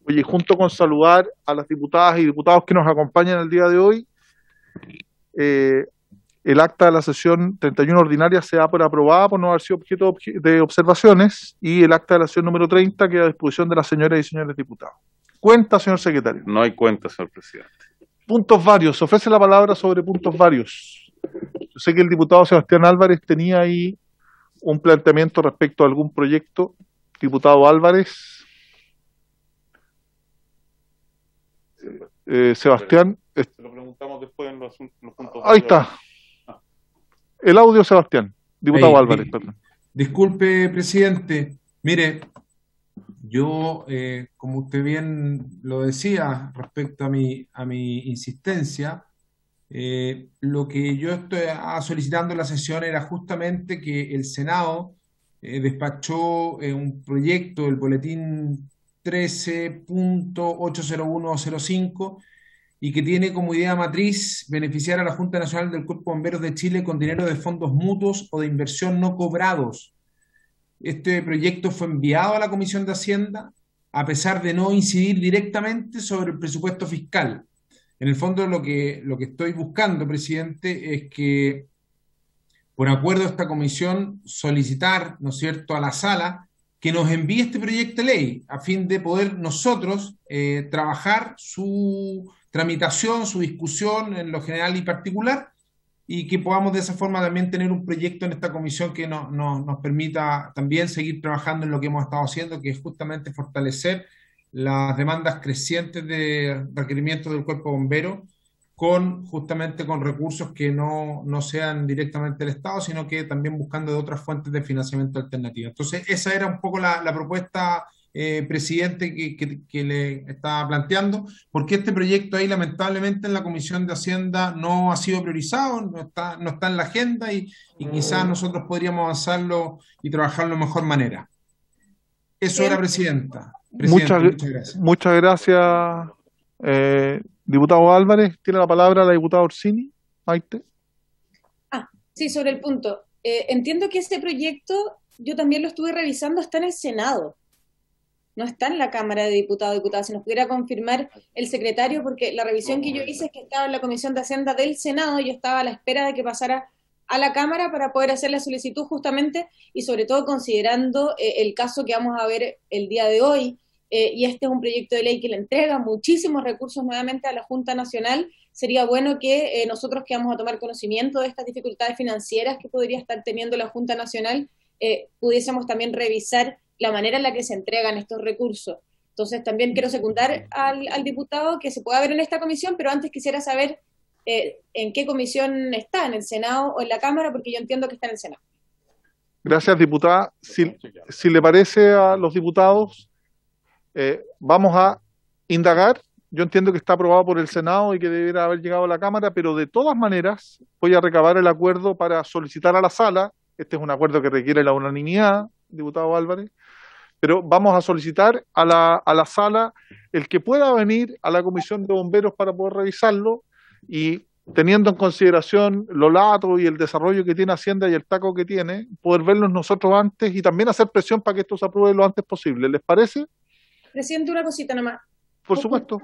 Oye, junto con saludar a las diputadas y diputados que nos acompañan el día de hoy, eh, el acta de la sesión 31 ordinaria se da por aprobada por no haber sido objeto de observaciones y el acta de la sesión número 30 queda a disposición de las señoras y señores diputados. Cuenta, señor secretario. No hay cuenta, señor presidente. Puntos varios. Se ofrece la palabra sobre puntos varios. Yo sé que el diputado Sebastián Álvarez tenía ahí un planteamiento respecto a algún proyecto. Diputado Álvarez. Sebastián. Se lo preguntamos después en los puntos. Ahí está. El audio, Sebastián. Diputado Álvarez, perdón. Disculpe, presidente. Mire, yo, como usted bien lo decía respecto a mi insistencia, lo que yo estoy solicitando en la sesión era justamente que el Senado despachó un proyecto, el boletín 13.80105, y que tiene como idea matriz beneficiar a la Junta Nacional del Cuerpo de Bomberos de Chile con dinero de fondos mutuos o de inversión no cobrados. Este proyecto fue enviado a la Comisión de Hacienda a pesar de no incidir directamente sobre el presupuesto fiscal. En el fondo lo que estoy buscando, presidente, es que por acuerdo de esta comisión solicitar, ¿no es cierto?, a la sala que nos envíe este proyecto de ley a fin de poder nosotros trabajar su tramitación, su discusión en lo general y particular, y que podamos de esa forma también tener un proyecto en esta comisión que nos permita también seguir trabajando en lo que hemos estado haciendo, que es justamente fortalecer las demandas crecientes de requerimientos del cuerpo bombero justamente con recursos que no sean directamente del Estado, sino que también buscando de otras fuentes de financiamiento alternativas. Entonces, esa era un poco la propuesta, presidente, que le estaba planteando, porque este proyecto ahí lamentablemente en la Comisión de Hacienda no ha sido priorizado, no está en la agenda y quizás nosotros podríamos avanzarlo y trabajarlo de mejor manera. Eso era, presidenta. Presidente, muchas gracias. Muchas gracias, diputado Álvarez. Tiene la palabra la diputada Orsini. Maite. Sí, sobre el punto. Entiendo que este proyecto, yo también lo estuve revisando, está en el Senado. No está en la Cámara de Diputados y Diputadas. Si nos pudiera confirmar el secretario, porque la revisión que yo hice es que estaba en la Comisión de Hacienda del Senado, yo estaba a la espera de que pasara a la Cámara para poder hacer la solicitud justamente, y sobre todo considerando el caso que vamos a ver el día de hoy, y este es un proyecto de ley que le entrega muchísimos recursos nuevamente a la Junta Nacional. Sería bueno que nosotros que vamos a tomar conocimiento de estas dificultades financieras que podría estar teniendo la Junta Nacional, pudiésemos también revisar la manera en la que se entregan estos recursos. Entonces también quiero secundar al diputado que se pueda ver en esta comisión, pero antes quisiera saber en qué comisión está, en el Senado o en la Cámara, porque yo entiendo que está en el Senado. Gracias, diputada. Si le parece a los diputados, vamos a indagar. Yo entiendo que está aprobado por el Senado y que debería haber llegado a la Cámara, pero de todas maneras voy a recabar el acuerdo para solicitar a la sala. Este es un acuerdo que requiere la unanimidad, diputado Álvarez, pero vamos a solicitar a la sala el que pueda venir a la Comisión de Bomberos para poder revisarlo, y teniendo en consideración lo lato y el desarrollo que tiene Hacienda y el taco que tiene, poder verlos nosotros antes y también hacer presión para que esto se apruebe lo antes posible. ¿Les parece? Presidente, una cosita nomás. Por supuesto.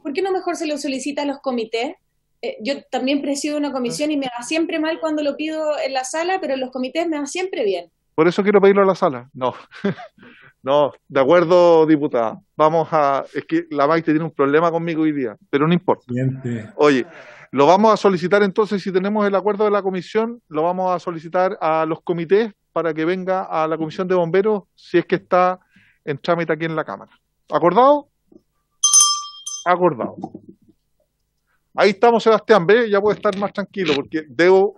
¿Por qué no mejor se lo solicita a los comités? Yo también presido una comisión y me va siempre mal cuando lo pido en la sala, pero en los comités me va siempre bien. Por eso quiero pedirlo a la sala. No, no, de acuerdo, diputada. Es que la Maite tiene un problema conmigo hoy día, pero no importa. Oye, lo vamos a solicitar entonces, si tenemos el acuerdo de la comisión, lo vamos a solicitar a los comités para que venga a la Comisión de Bomberos, si es que está en trámite aquí en la Cámara. ¿Acordado? Acordado. Ahí estamos, Sebastián, ¿ve? Ya puede estar más tranquilo, porque debo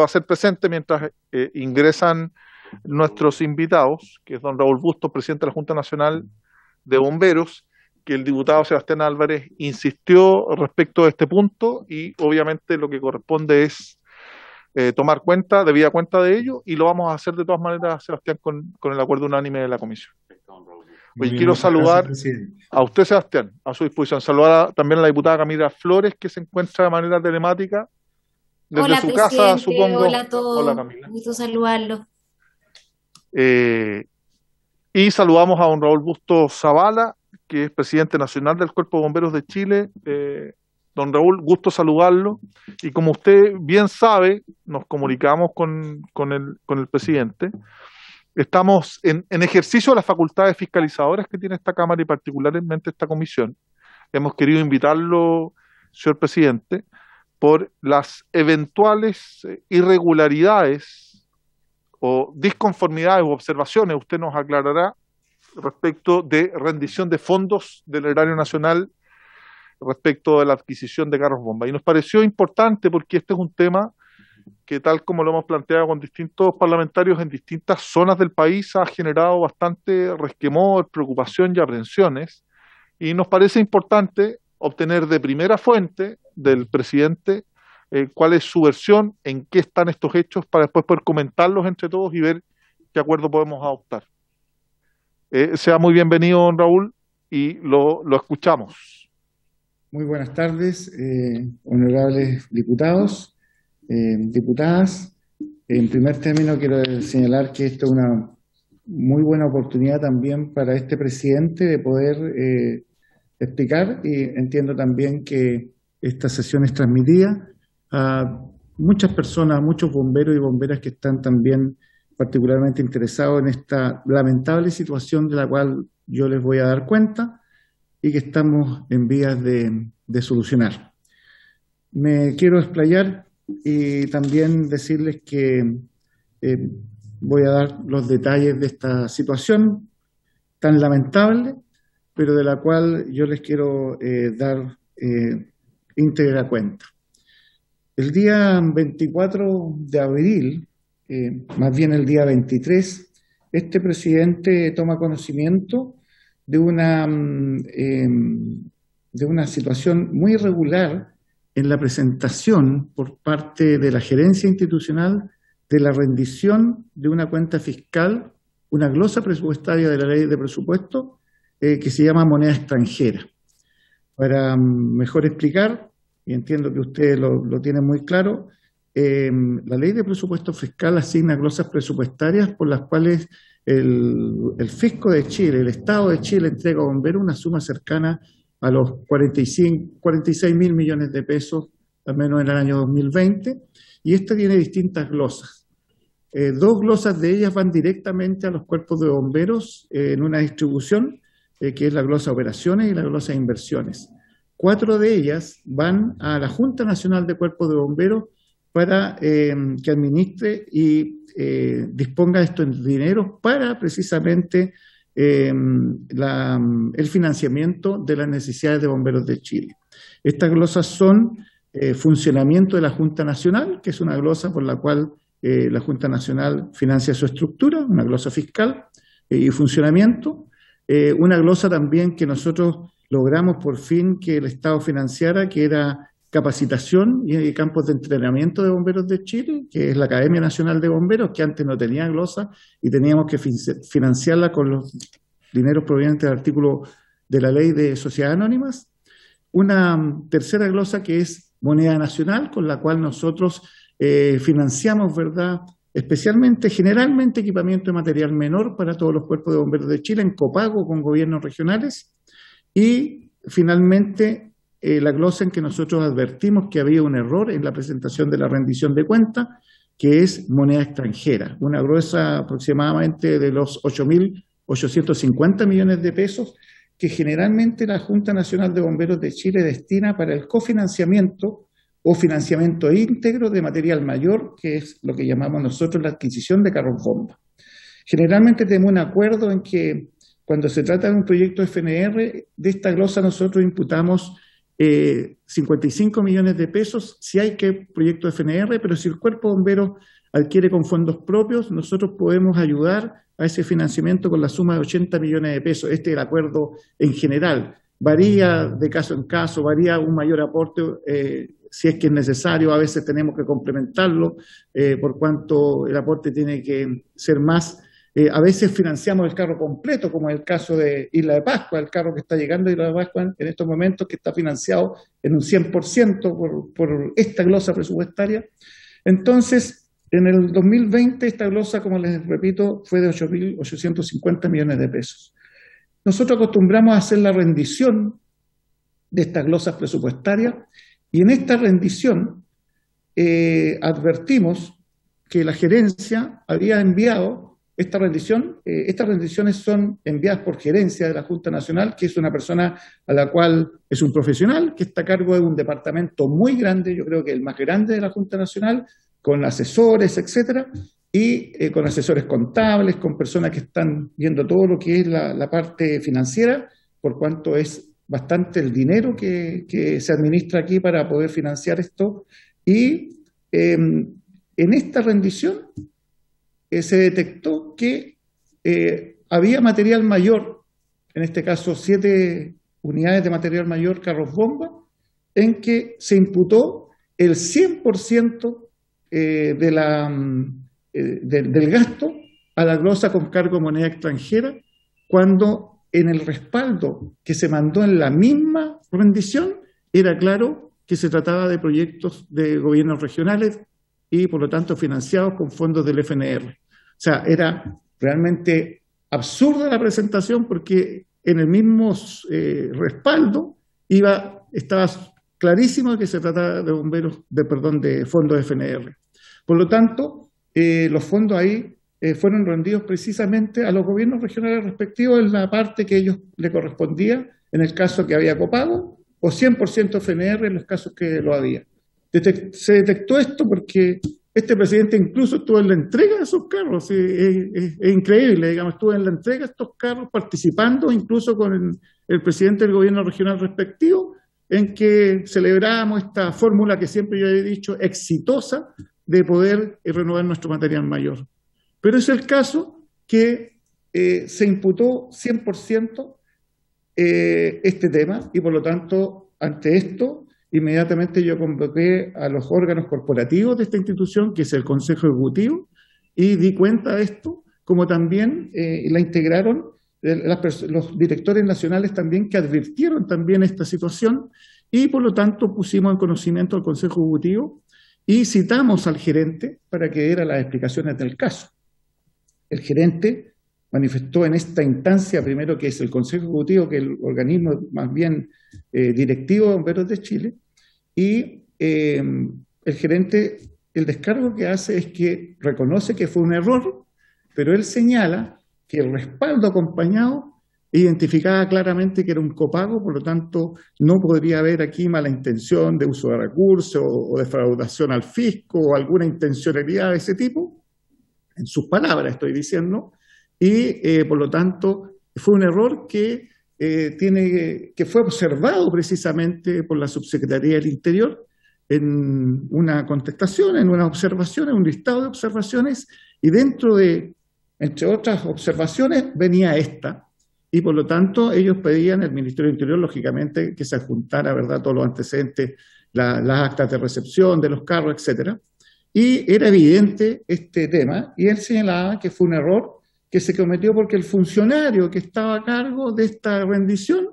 hacer presente mientras ingresan nuestros invitados, que es don Raúl Bustos, presidente de la Junta Nacional de Bomberos, que el diputado Sebastián Álvarez insistió respecto a este punto, y obviamente lo que corresponde es tomar debida cuenta de ello, y lo vamos a hacer de todas maneras, Sebastián, con el acuerdo unánime de la comisión. Oye, quiero saludar a usted, Sebastián, a su disposición. Saludar también a la diputada Camila Flores, que se encuentra de manera telemática desde hola, su casa, supongo. Hola a todos. Hola, Camila. Gusto saludarlo. Y saludamos a don Raúl Bustos Zavala, que es presidente nacional del Cuerpo de Bomberos de Chile. Don Raúl, gusto saludarlo. Y como usted bien sabe, nos comunicamos con el presidente. Estamos en ejercicio de las facultades fiscalizadoras que tiene esta Cámara y particularmente esta comisión. Hemos querido invitarlo, señor presidente, por las eventuales irregularidades o disconformidades u observaciones, usted nos aclarará, respecto de rendición de fondos del Erario Nacional respecto de la adquisición de carros bomba. Y nos pareció importante porque este es un tema que, tal como lo hemos planteado con distintos parlamentarios en distintas zonas del país, ha generado bastante resquemor, preocupación y aprensiones, y nos parece importante obtener de primera fuente del presidente cuál es su versión, en qué están estos hechos, para después poder comentarlos entre todos y ver qué acuerdo podemos adoptar. Sea muy bienvenido, don Raúl, y lo escuchamos. Muy buenas tardes, honorables diputados, diputadas. En primer término quiero señalar que esto es una muy buena oportunidad también para este presidente de poder explicar, y entiendo también que esta sesión es transmitida a muchas personas, a muchos bomberos y bomberas que están también particularmente interesados en esta lamentable situación de la cual yo les voy a dar cuenta y que estamos en vías de solucionar. Me quiero explayar y también decirles que voy a dar los detalles de esta situación tan lamentable, pero de la cual yo les quiero dar íntegra cuenta. El día 24 de abril, más bien el día 23, este presidente toma conocimiento de una situación muy irregular en la presentación por parte de la gerencia institucional de la rendición de una cuenta fiscal, una glosa presupuestaria de la ley de presupuesto que se llama moneda extranjera. Para mejor explicar, y entiendo que ustedes lo tienen muy claro, la ley de presupuesto fiscal asigna glosas presupuestarias por las cuales el Fisco de Chile, el Estado de Chile, entrega a bomberos una suma cercana a los 46 mil millones de pesos, al menos en el año 2020, y esta tiene distintas glosas. Dos glosas de ellas van directamente a los cuerpos de bomberos en una distribución, que es la glosa operaciones y la glosa inversiones. 4 de ellas van a la Junta Nacional de Cuerpos de Bomberos para que administre y disponga de estos dineros para precisamente el financiamiento de las necesidades de bomberos de Chile. Estas glosas son funcionamiento de la Junta Nacional, que es una glosa por la cual la Junta Nacional financia su estructura, una glosa fiscal y funcionamiento. Una glosa también que nosotros logramos por fin que el Estado financiara, que era capacitación y campos de entrenamiento de bomberos de Chile, que es la Academia Nacional de Bomberos, que antes no tenía glosa y teníamos que financiarla con los dineros provenientes del artículo de la Ley de Sociedades Anónimas. Una tercera glosa que es moneda nacional, con la cual nosotros financiamos, ¿verdad?, especialmente, generalmente, equipamiento de material menor para todos los cuerpos de bomberos de Chile en copago con gobiernos regionales. Y finalmente la glosa en que nosotros advertimos que había un error en la presentación de la rendición de cuenta, que es moneda extranjera, una glosa aproximadamente de los 8.850 millones de pesos que generalmente la Junta Nacional de Bomberos de Chile destina para el cofinanciamiento o financiamiento íntegro de material mayor, que es lo que llamamos nosotros la adquisición de carros bomba. Generalmente tenemos un acuerdo en que cuando se trata de un proyecto FNR, de esta glosa nosotros imputamos 55 millones de pesos si hay que proyecto FNR, pero si el cuerpo de bomberos adquiere con fondos propios, nosotros podemos ayudar a ese financiamiento con la suma de 80 millones de pesos. Este es el acuerdo en general. Varía de caso en caso, varía un mayor aporte si es que es necesario, a veces tenemos que complementarlo por cuanto el aporte tiene que ser más. A veces financiamos el carro completo, como es el caso de Isla de Pascua, el carro que está llegando a Isla de Pascua en estos momentos, que está financiado en un 100% por esta glosa presupuestaria. Entonces, en el 2020 esta glosa, como les repito, fue de 8.850 millones de pesos. nosotros acostumbramos a hacer la rendición de estas glosas presupuestarias y en esta rendición advertimos que la gerencia había enviado esta rendición. Estas rendiciones son enviadas por gerencia de la Junta Nacional, que es una persona a la cual es un profesional que está a cargo de un departamento muy grande, yo creo que el más grande de la Junta Nacional, con asesores, etcétera, y con asesores contables, con personas que están viendo todo lo que es la parte financiera, por cuanto es bastante el dinero que se administra aquí para poder financiar esto. Y en esta rendición se detectó que había material mayor, en este caso 7 unidades de material mayor, carros bomba, en que se imputó el 100% del gasto a la glosa con cargo moneda extranjera, cuando en el respaldo que se mandó en la misma rendición era claro que se trataba de proyectos de gobiernos regionales y por lo tanto financiados con fondos del FNR. O sea, era realmente absurda la presentación porque en el mismo respaldo estaba clarísimo que se trataba de fondos FNR. Por lo tanto, los fondos ahí fueron rendidos precisamente a los gobiernos regionales respectivos en la parte que ellos le correspondía, en el caso que había copago, o 100% FNR en los casos que lo había. Se detectó esto porque este presidente incluso estuvo en la entrega de esos carros. Es increíble, digamos, estuvo en la entrega de estos carros, participando incluso con el presidente del gobierno regional respectivo, en que celebramos esta fórmula que siempre yo he dicho, exitosa, de poder renovar nuestro material mayor. Pero es el caso que se imputó 100% este tema y por lo tanto, ante esto, inmediatamente yo convoqué a los órganos corporativos de esta institución, que es el Consejo Ejecutivo, y di cuenta de esto, como también la integraron los directores nacionales también, que advirtieron también esta situación, y por lo tanto pusimos en conocimiento al Consejo Ejecutivo y citamos al gerente para que diera las explicaciones del caso. El gerente manifestó en esta instancia, primero que es el Consejo Ejecutivo, que es el organismo más bien directivo de Bomberos de Chile, y el gerente, el descargo que hace es que reconoce que fue un error, pero él señala que el respaldo acompañado identificaba claramente que era un copago, por lo tanto no podría haber aquí mala intención de uso de recursos o defraudación al fisco o alguna intencionalidad de ese tipo, en sus palabras estoy diciendo, y por lo tanto fue un error que fue observado precisamente por la Subsecretaría del Interior en una contestación, en una observación, en un listado de observaciones, y dentro de, entre otras observaciones, venía esta, y por lo tanto ellos pedían, el Ministerio del Interior, lógicamente, que se adjuntara, ¿verdad?, todos los antecedentes, las actas de recepción de los carros, etcétera. Y era evidente este tema, y él señalaba que fue un error que se cometió porque el funcionario que estaba a cargo de esta rendición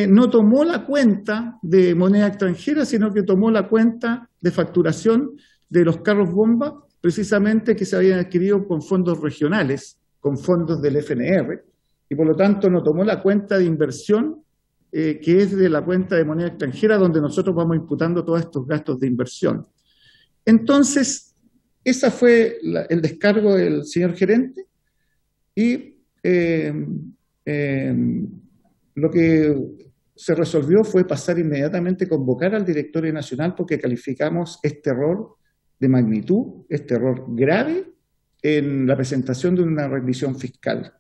no tomó la cuenta de moneda extranjera, sino que tomó la cuenta de facturación de los carros bomba, precisamente que se habían adquirido con fondos regionales, con fondos del FNR, y por lo tanto no tomó la cuenta de inversión, que es de la cuenta de moneda extranjera, donde nosotros vamos imputando todos estos gastos de inversión. Entonces, ese fue el descargo del señor gerente, y lo que se resolvió fue pasar inmediatamente, convocar al directorio nacional, porque calificamos este error de magnitud, este error grave, en la presentación de una rendición fiscal.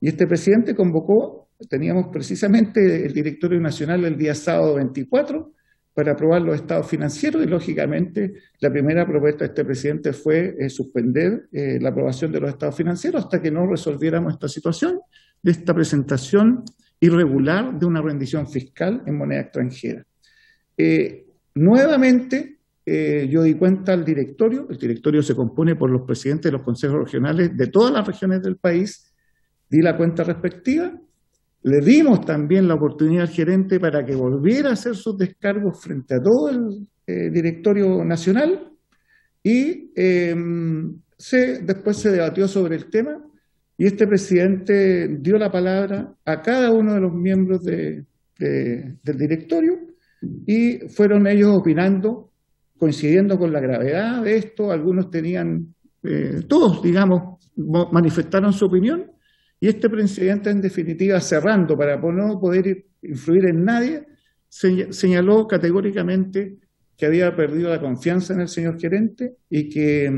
Y este presidente convocó, teníamos precisamente el directorio nacional el día sábado 24, para aprobar los estados financieros, y lógicamente la primera propuesta de este presidente fue suspender la aprobación de los estados financieros hasta que no resolviéramos esta situación de esta presentación irregular de una rendición fiscal en moneda extranjera. Nuevamente, yo di cuenta al directorio. El directorio se compone por los presidentes de los consejos regionales de todas las regiones del país, di la cuenta respectiva. Le dimos también la oportunidad al gerente para que volviera a hacer sus descargos frente a todo el directorio nacional, y después se debatió sobre el tema, y este presidente dio la palabra a cada uno de los miembros del directorio y fueron ellos opinando, coincidiendo con la gravedad de esto. Algunos tenían, todos, digamos, manifestaron su opinión, y este presidente, en definitiva, cerrando para no poder influir en nadie, señaló categóricamente que había perdido la confianza en el señor gerente y que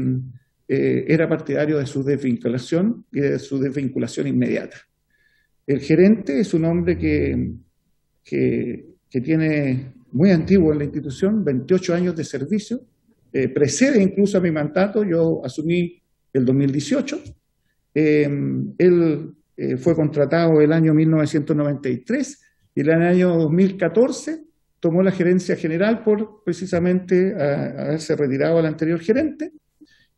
era partidario de su desvinculación y de su desvinculación inmediata. El gerente es un hombre que tiene muy antiguo en la institución, 28 años de servicio, precede incluso a mi mandato. Yo asumí el 2018. Él fue contratado el año 1993 y el año 2014 tomó la gerencia general por precisamente haberse retirado al anterior gerente,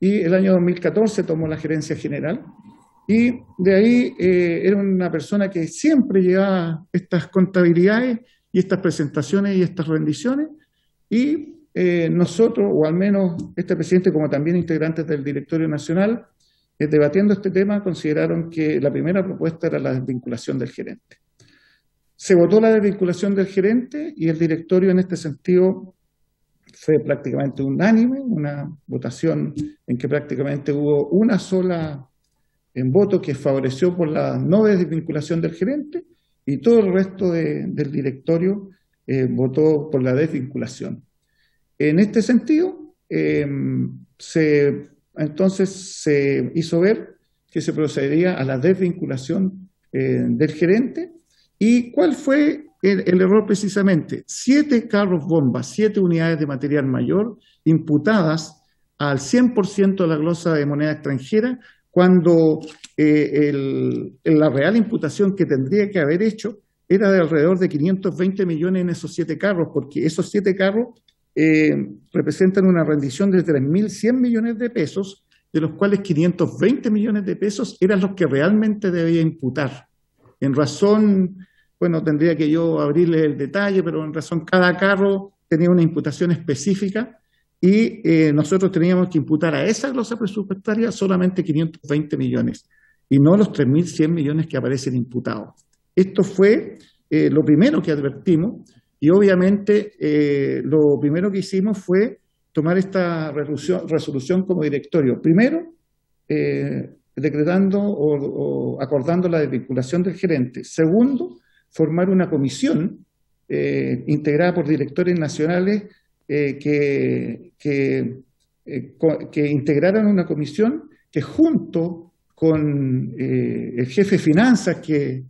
y el año 2014 tomó la gerencia general, y de ahí era una persona que siempre llevaba estas contabilidades y estas presentaciones y estas rendiciones, y nosotros, o al menos este presidente como también integrantes del directorio nacional, debatiendo este tema, consideraron que la primera propuesta era la desvinculación del gerente. Se votó la desvinculación del gerente y el directorio en este sentido fue prácticamente unánime, una votación en que prácticamente hubo una sola voto que favoreció por la no desvinculación del gerente, y todo el resto del directorio votó por la desvinculación. En este sentido, entonces se hizo ver que se procedería a la desvinculación del gerente. ¿Y cuál fue el error precisamente? 7 carros bombas, 7 unidades de material mayor imputadas al 100% de la glosa de moneda extranjera, cuando la real imputación que tendría que haber hecho era de alrededor de 520 millones en esos 7 carros, porque esos 7 carros representan una rendición de 3.100 millones de pesos, de los cuales 520 millones de pesos eran los que realmente debía imputar. En razón, bueno, tendría que yo abrirle el detalle, pero en razón cada carro tenía una imputación específica, y nosotros teníamos que imputar a esa glosa presupuestaria solamente 520 millones, y no los 3.100 millones que aparecen imputados. Esto fue lo primero que advertimos, y obviamente lo primero que hicimos fue tomar esta resolución como directorio. Primero, decretando o acordando la desvinculación del gerente. Segundo, formar una comisión integrada por directores nacionales que integraran una comisión que, junto con el jefe de finanzas que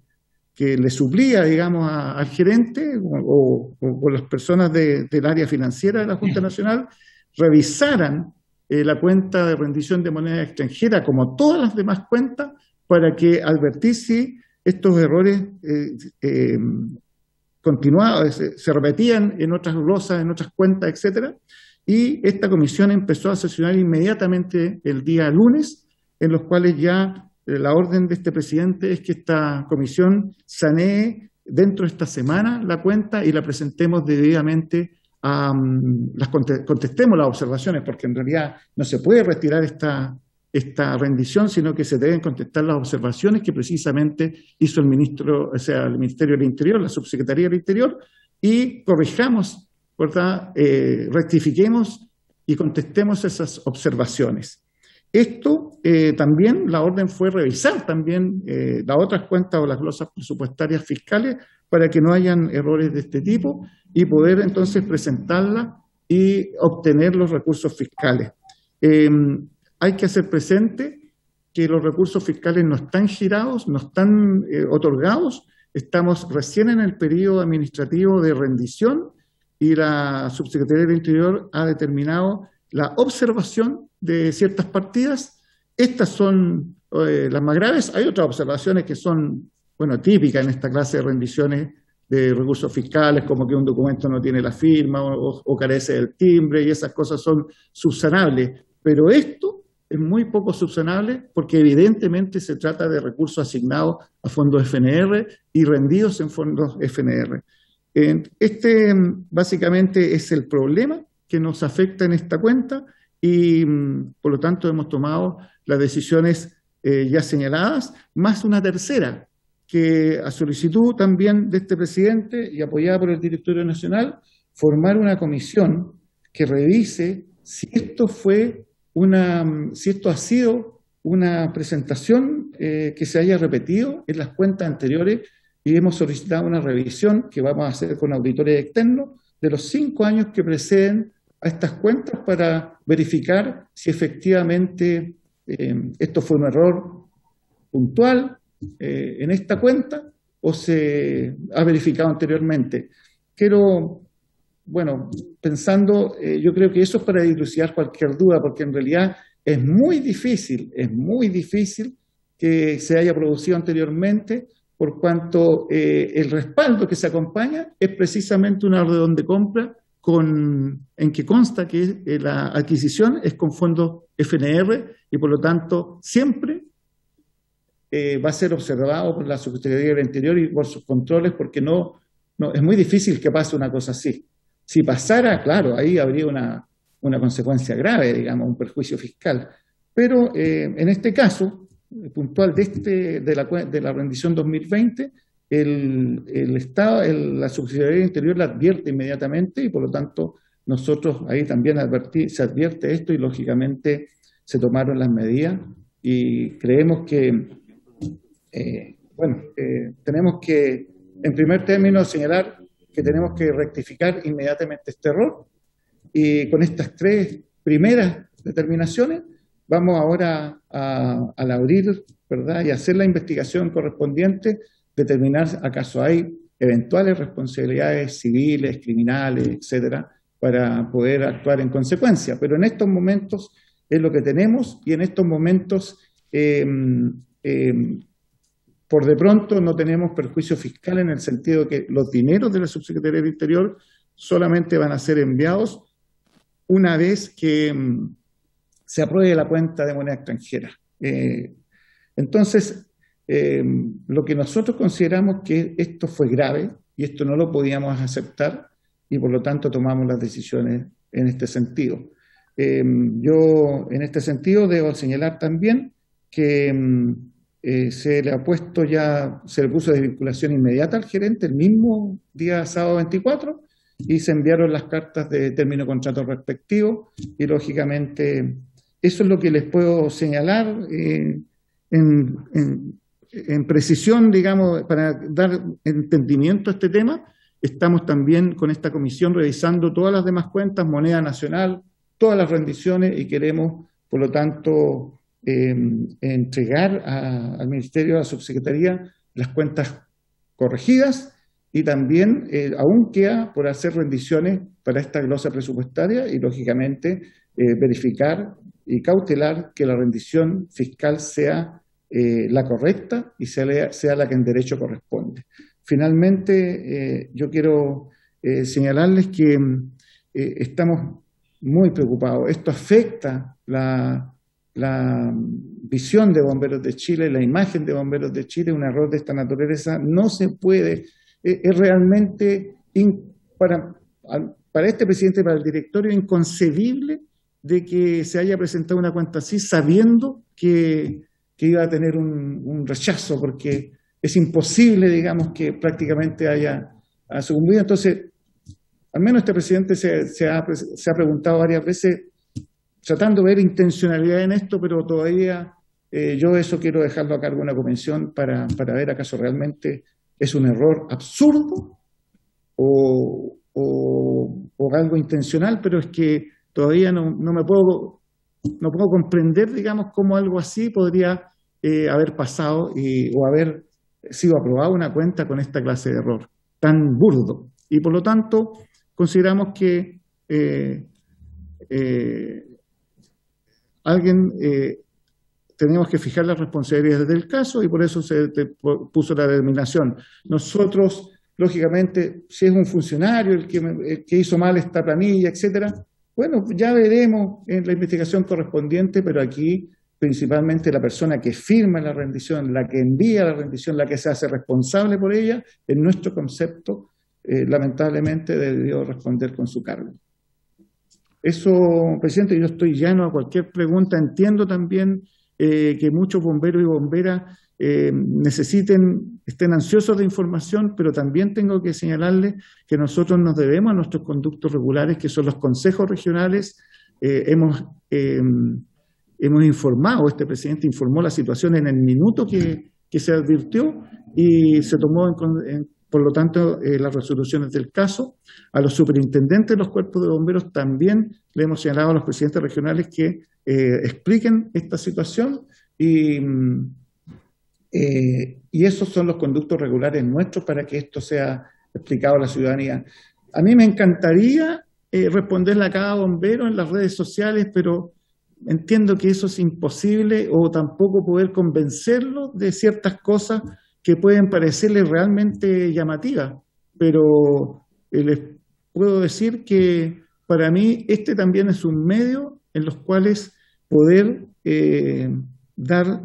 le suplía, digamos, al gerente o las personas del área financiera de la Junta Nacional, revisaran la cuenta de rendición de moneda extranjera como todas las demás cuentas, para que advertir si estos errores continuaban, se repetían en otras glosas, en otras cuentas, etcétera. Y esta comisión empezó a sesionar inmediatamente el día lunes, en los cuales ya la orden de este presidente es que esta comisión sanee dentro de esta semana la cuenta y la presentemos debidamente, contestemos las observaciones, porque en realidad no se puede retirar esta rendición, sino que se deben contestar las observaciones que precisamente hizo el ministro, o sea, el Ministerio del Interior, la Subsecretaría del Interior, y corrijamos, ¿verdad? Rectifiquemos y contestemos esas observaciones. Esto también, la orden fue revisar también las otras cuentas o las glosas presupuestarias fiscales, para que no hayan errores de este tipo y poder entonces presentarlas y obtener los recursos fiscales. Hay que hacer presente que los recursos fiscales no están girados, no están otorgados. Estamos recién en el periodo administrativo de rendición, y la Subsecretaría del Interior ha determinado la observación de ciertas partidas. Estas son las más graves. Hay otras observaciones que son, bueno, típicas en esta clase de rendiciones de recursos fiscales, como que un documento no tiene la firma o carece del timbre, y esas cosas son subsanables. Pero esto es muy poco subsanable, porque evidentemente se trata de recursos asignados a fondos FNR y rendidos en fondos FNR. Este básicamente es el problema que nos afecta en esta cuenta, y por lo tanto hemos tomado las decisiones ya señaladas, más una tercera, que a solicitud también de este presidente y apoyada por el Directorio Nacional, formar una comisión que revise si esto ha sido una presentación que se haya repetido en las cuentas anteriores, y hemos solicitado una revisión que vamos a hacer con auditores externos de los 5 años que preceden a estas cuentas para verificar si efectivamente esto fue un error puntual en esta cuenta o se ha verificado anteriormente. Pensando, yo creo que eso es para dilucidar cualquier duda, porque en realidad es muy difícil que se haya producido anteriormente, por cuanto el respaldo que se acompaña es precisamente una orden de compra en que consta que la adquisición es con fondos FNR y por lo tanto siempre va a ser observado por la Subsecretaría del Interior y por sus controles, porque no es muy difícil que pase una cosa así. Si pasara, claro, ahí habría una consecuencia grave, digamos, un perjuicio fiscal. Pero en este caso puntual de la rendición 2020, el Estado, la Subsecretaría del Interior la advierte inmediatamente y por lo tanto nosotros ahí también se advierte esto y lógicamente se tomaron las medidas y creemos que, tenemos que, en primer término, señalar que tenemos que rectificar inmediatamente este error y con estas 3 primeras determinaciones vamos ahora a abrir, ¿verdad?, y hacer la investigación correspondiente, determinar acaso hay eventuales responsabilidades civiles, criminales, etcétera, para poder actuar en consecuencia. Pero en estos momentos es lo que tenemos y en estos momentos, por de pronto, no tenemos perjuicio fiscal en el sentido de que los dineros de la Subsecretaría del Interior solamente van a ser enviados una vez que se apruebe la cuenta de moneda extranjera. Entonces, lo que nosotros consideramos que esto fue grave y esto no lo podíamos aceptar y por lo tanto tomamos las decisiones en este sentido. Yo en este sentido debo señalar también que se le puso desvinculación inmediata al gerente el mismo día sábado 24 y se enviaron las cartas de término de contrato respectivo y lógicamente eso es lo que les puedo señalar en precisión, digamos, para dar entendimiento a este tema. Estamos también con esta comisión revisando todas las demás cuentas, moneda nacional, todas las rendiciones y queremos, por lo tanto, entregar al Ministerio, a la Subsecretaría, las cuentas corregidas y también aún queda por hacer rendiciones para esta glosa presupuestaria y, lógicamente, verificar y cautelar que la rendición fiscal sea la correcta y sea la que en derecho corresponde. Finalmente, yo quiero señalarles que estamos muy preocupados. Esto afecta la visión de Bomberos de Chile, la imagen de Bomberos de Chile. Un error de esta naturaleza no se puede, es realmente para este presidente, para el directorio, inconcebible de que se haya presentado una cuenta así sabiendo que iba a tener un rechazo, porque es imposible, digamos, que prácticamente haya sucumbido. Entonces, al menos este presidente se ha preguntado varias veces, tratando de ver intencionalidad en esto, pero todavía yo eso quiero dejarlo a cargo de una convención para ver acaso realmente es un error absurdo o algo intencional, pero es que todavía no puedo comprender, digamos, cómo algo así podría haber pasado o haber sido aprobada una cuenta con esta clase de error tan burdo. Y por lo tanto, consideramos que tenemos que fijar las responsabilidades del caso y por eso se puso la determinación. Nosotros, lógicamente, si es un funcionario el que hizo mal esta planilla, etcétera, bueno, ya veremos en la investigación correspondiente, pero aquí principalmente la persona que firma la rendición, la que envía la rendición, la que se hace responsable por ella, en nuestro concepto, lamentablemente debió responder con su cargo. Eso, presidente, yo estoy llano a cualquier pregunta. Entiendo también que muchos bomberos y bomberas estén ansiosos de información, pero también tengo que señalarles que nosotros nos debemos a nuestros conductos regulares, que son los consejos regionales. Hemos informado, este presidente informó la situación en el minuto que se advirtió y se tomó por lo tanto las resoluciones del caso. A los superintendentes de los cuerpos de bomberos también le hemos señalado a los presidentes regionales que expliquen esta situación y esos son los conductos regulares nuestros para que esto sea explicado a la ciudadanía. A mí me encantaría responderle a cada bombero en las redes sociales, pero entiendo que eso es imposible, o tampoco poder convencerlo de ciertas cosas que pueden parecerle realmente llamativas, pero les puedo decir que para mí este también es un medio en los cuales poder dar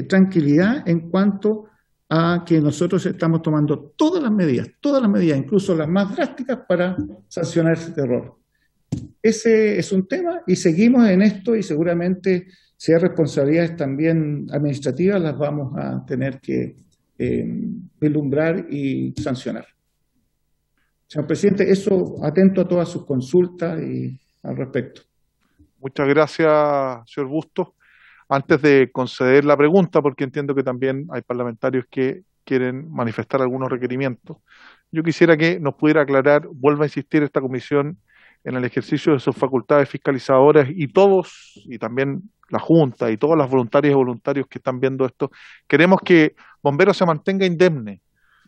tranquilidad en cuanto a que nosotros estamos tomando todas las medidas, incluso las más drásticas, para sancionar este error. Ese es un tema y seguimos en esto, y seguramente si hay responsabilidades también administrativas las vamos a tener que vislumbrar y sancionar. Señor presidente, eso, atento a todas sus consultas y al respecto. Muchas gracias, señor Bustos. Antes de conceder la pregunta, porque entiendo que también hay parlamentarios que quieren manifestar algunos requerimientos, yo quisiera que nos pudiera aclarar, vuelva a insistir esta comisión en el ejercicio de sus facultades fiscalizadoras, y todos, y también la Junta y todas las voluntarias y voluntarios que están viendo esto, queremos que Bomberos se mantenga indemne,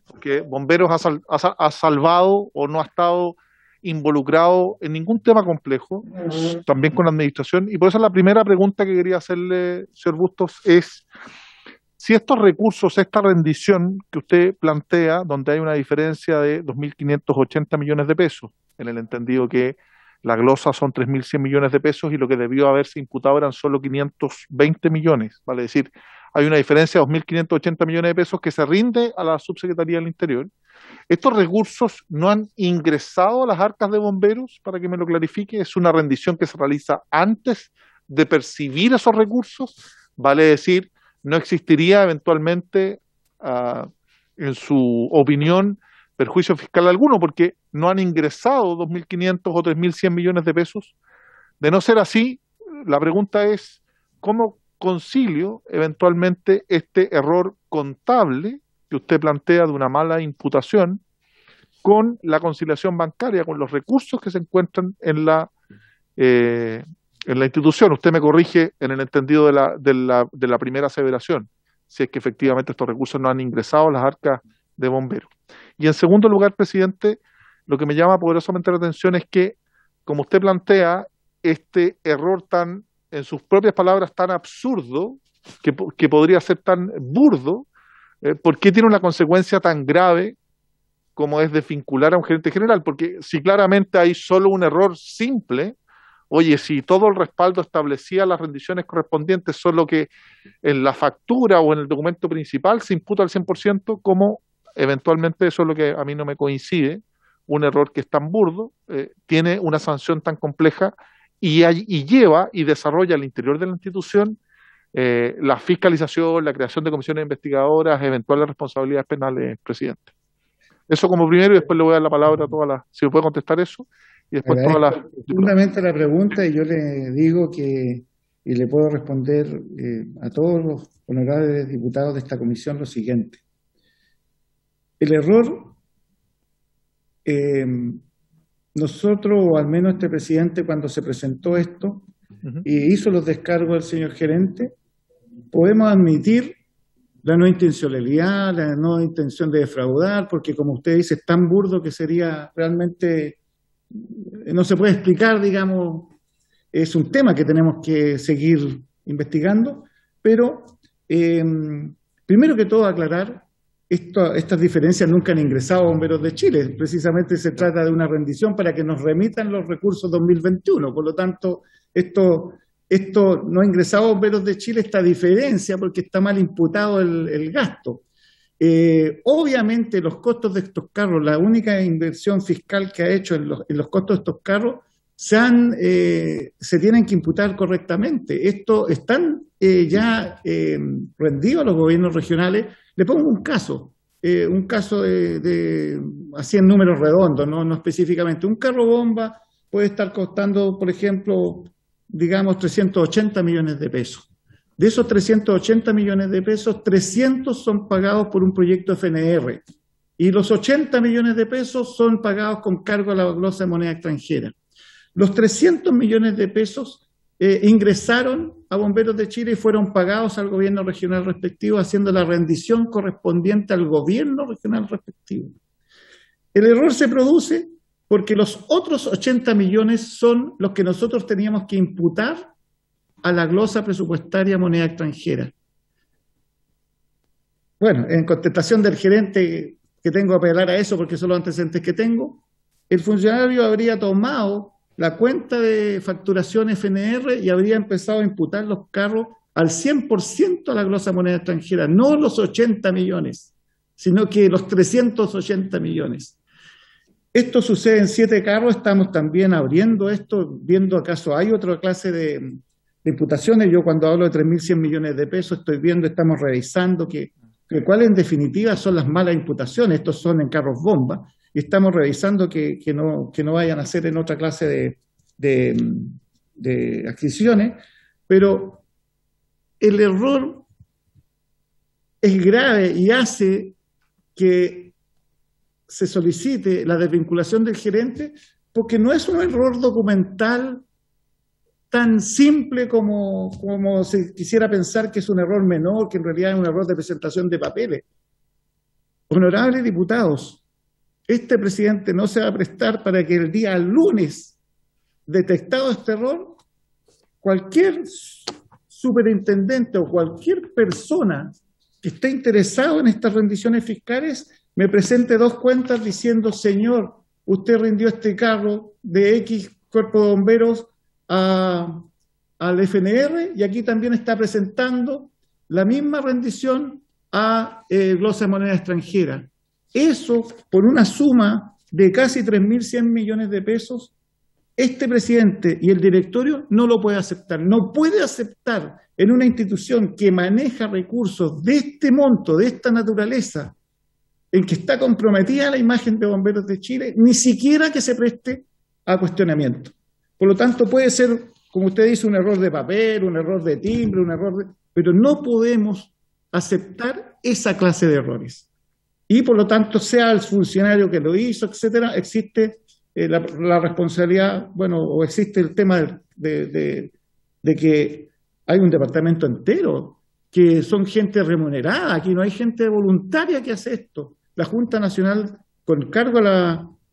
porque Bomberos ha salvado o no ha estado involucrado en ningún tema complejo, también con la administración, y por eso la primera pregunta que quería hacerle, señor Bustos, es si estos recursos, esta rendición que usted plantea, donde hay una diferencia de 2.580 millones de pesos, en el entendido que la glosa son 3.100 millones de pesos y lo que debió haberse imputado eran solo 520 millones, vale decir, hay una diferencia de 2.580 millones de pesos que se rinde a la Subsecretaría del Interior. ¿Estos recursos no han ingresado a las arcas de bomberos? Para que me lo clarifique, ¿es una rendición que se realiza antes de percibir esos recursos? Vale decir, ¿no existiría eventualmente, en su opinión, perjuicio fiscal alguno, porque no han ingresado 2.500 o 3.100 millones de pesos? De no ser así, la pregunta es, ¿cómo concilio eventualmente este error contable que usted plantea de una mala imputación con la conciliación bancaria, con los recursos que se encuentran en la institución? Usted me corrige en el entendido de la primera aseveración, si es que efectivamente estos recursos no han ingresado a las arcas de bomberos. Y en segundo lugar, presidente, lo que me llama poderosamente la atención es que, como usted plantea, este error tan, en sus propias palabras, tan absurdo, que podría ser tan burdo, ¿por qué tiene una consecuencia tan grave como es desvincular a un gerente general? Porque si claramente hay solo un error simple, oye, si todo el respaldo establecía las rendiciones correspondientes, solo que en la factura o en el documento principal se imputa al 100%, como eventualmente, eso es lo que a mí no me coincide, un error que es tan burdo, tiene una sanción tan compleja y lleva y desarrolla al interior de la institución la fiscalización, la creación de comisiones investigadoras, eventuales responsabilidades penales, presidente. Eso como primero, y después le voy a dar la palabra a todas las, si me puede contestar eso, y después todas las... Profundamente la pregunta, y yo le digo que, y le puedo responder a todos los honorables diputados de esta comisión lo siguiente. El error, nosotros, o al menos este presidente, cuando se presentó esto y hizo los descargos del señor gerente, podemos admitir la no intencionalidad, la no intención de defraudar, porque como usted dice, es tan burdo que sería realmente, no se puede explicar, digamos, es un tema que tenemos que seguir investigando, pero primero que todo aclarar, estas diferencias nunca han ingresado a Bomberos de Chile, precisamente se trata de una rendición para que nos remitan los recursos 2021, por lo tanto, esto no ha ingresado a Bomberos de Chile, esta diferencia, porque está mal imputado el gasto. Obviamente los costos de estos carros, la única inversión fiscal que ha hecho en los costos de estos carros se tienen que imputar correctamente. Esto están ya rendidos a los gobiernos regionales. Le pongo un caso así en números redondos, no específicamente. Un carro bomba puede estar costando, por ejemplo, digamos 380 millones de pesos. De esos 380 millones de pesos, 300 son pagados por un proyecto FNR y los 80 millones de pesos son pagados con cargo a la glosa de moneda extranjera. Los 300 millones de pesos ingresaron a Bomberos de Chile y fueron pagados al gobierno regional respectivo, haciendo la rendición correspondiente al gobierno regional respectivo. El error se produce porque los otros 80 millones son los que nosotros teníamos que imputar a la glosa presupuestaria moneda extranjera. Bueno, en contestación del gerente, que tengo que apelar a eso porque son los antecedentes que tengo, el funcionario habría tomado la cuenta de facturación FNR y habría empezado a imputar los carros al 100% a la glosa moneda extranjera, no los 80 millones, sino que los 380 millones. Esto sucede en 7 carros, estamos también abriendo esto, viendo acaso hay otra clase de imputaciones. Yo cuando hablo de 3.100 millones de pesos estoy viendo, estamos revisando cuáles en definitiva son las malas imputaciones. Estos son en carros bomba y estamos revisando que no vayan a ser en otra clase de adquisiciones, pero el error es grave y hace que se solicite la desvinculación del gerente porque no es un error documental tan simple como se quisiera pensar que es un error menor, que en realidad es un error de presentación de papeles. Honorables diputados, este presidente no se va a prestar para que el día lunes, detectado este error, cualquier superintendente o cualquier persona que esté interesado en estas rendiciones fiscales me presente 2 cuentas diciendo: señor, usted rindió este carro de X cuerpo de bomberos al FNR y aquí también está presentando la misma rendición a glosa de moneda extranjera. Eso, por una suma de casi 3.100 millones de pesos, este presidente y el directorio no lo puede aceptar. No puede aceptar en una institución que maneja recursos de este monto, de esta naturaleza, en que está comprometida la imagen de Bomberos de Chile, ni siquiera que se preste a cuestionamiento. Por lo tanto, puede ser, como usted dice, un error de papel, un error de timbre, pero no podemos aceptar esa clase de errores. Y por lo tanto, sea el funcionario que lo hizo, etcétera, existe la responsabilidad, o existe el tema de que hay un departamento entero, que son gente remunerada, aquí no hay gente voluntaria que hace esto. La Junta Nacional, con cargo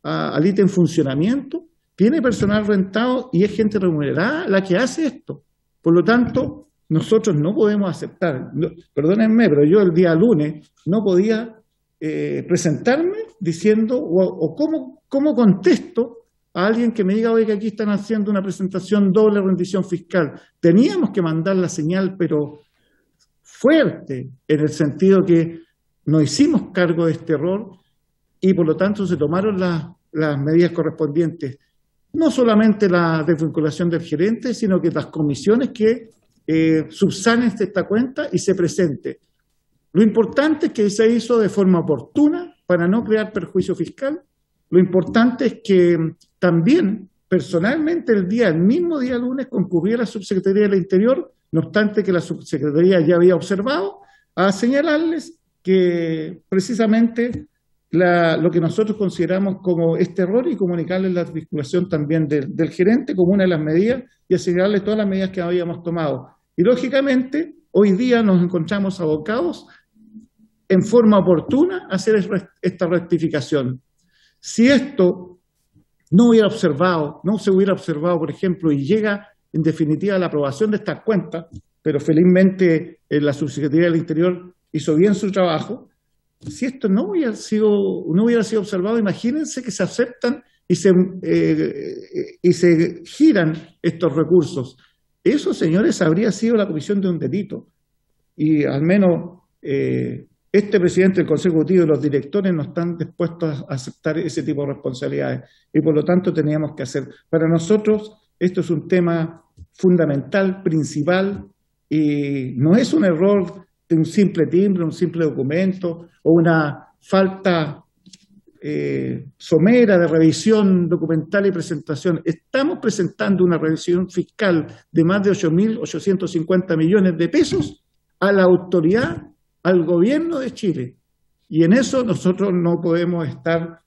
al ítem funcionamiento, tiene personal rentado y es gente remunerada la que hace esto. Por lo tanto, nosotros no podemos aceptar. Perdónenme, pero yo el día lunes no podía presentarme diciendo, o cómo contesto a alguien que me diga: oye, que aquí están haciendo una presentación doble rendición fiscal. Teníamos que mandar la señal, pero fuerte, en el sentido que nos hicimos cargo de este error y por lo tanto se tomaron las medidas correspondientes. No solamente la desvinculación del gerente, sino que las comisiones que subsanen esta cuenta y se presente. Lo importante es que se hizo de forma oportuna para no crear perjuicio fiscal. Lo importante es que también personalmente el mismo día lunes concurría a la Subsecretaría del Interior, no obstante que la Subsecretaría ya había observado, a señalarles que precisamente lo que nosotros consideramos como este error y comunicarles la desvinculación también del gerente como una de las medidas y señalarles todas las medidas que habíamos tomado. Y lógicamente hoy día nos encontramos abocados en forma oportuna a hacer esta rectificación. Si esto no se hubiera observado, por ejemplo, y llega en definitiva la aprobación de estas cuentas, pero felizmente la Subsecretaría del Interior hizo bien su trabajo, si esto no hubiera sido observado, imagínense que se aceptan y se giran estos recursos. Eso, señores, habría sido la comisión de un delito. Y al menos este presidente del Consejo Ejecutivo y los directores no están dispuestos a aceptar ese tipo de responsabilidades y por lo tanto teníamos que hacer. Para nosotros esto es un tema fundamental, principal, y no es un error de un simple timbre, un simple documento o una falta somera de revisión documental y presentación. Estamos presentando una revisión fiscal de más de 8.850 millones de pesos a la autoridad, al gobierno de Chile. Y en eso nosotros no podemos estar,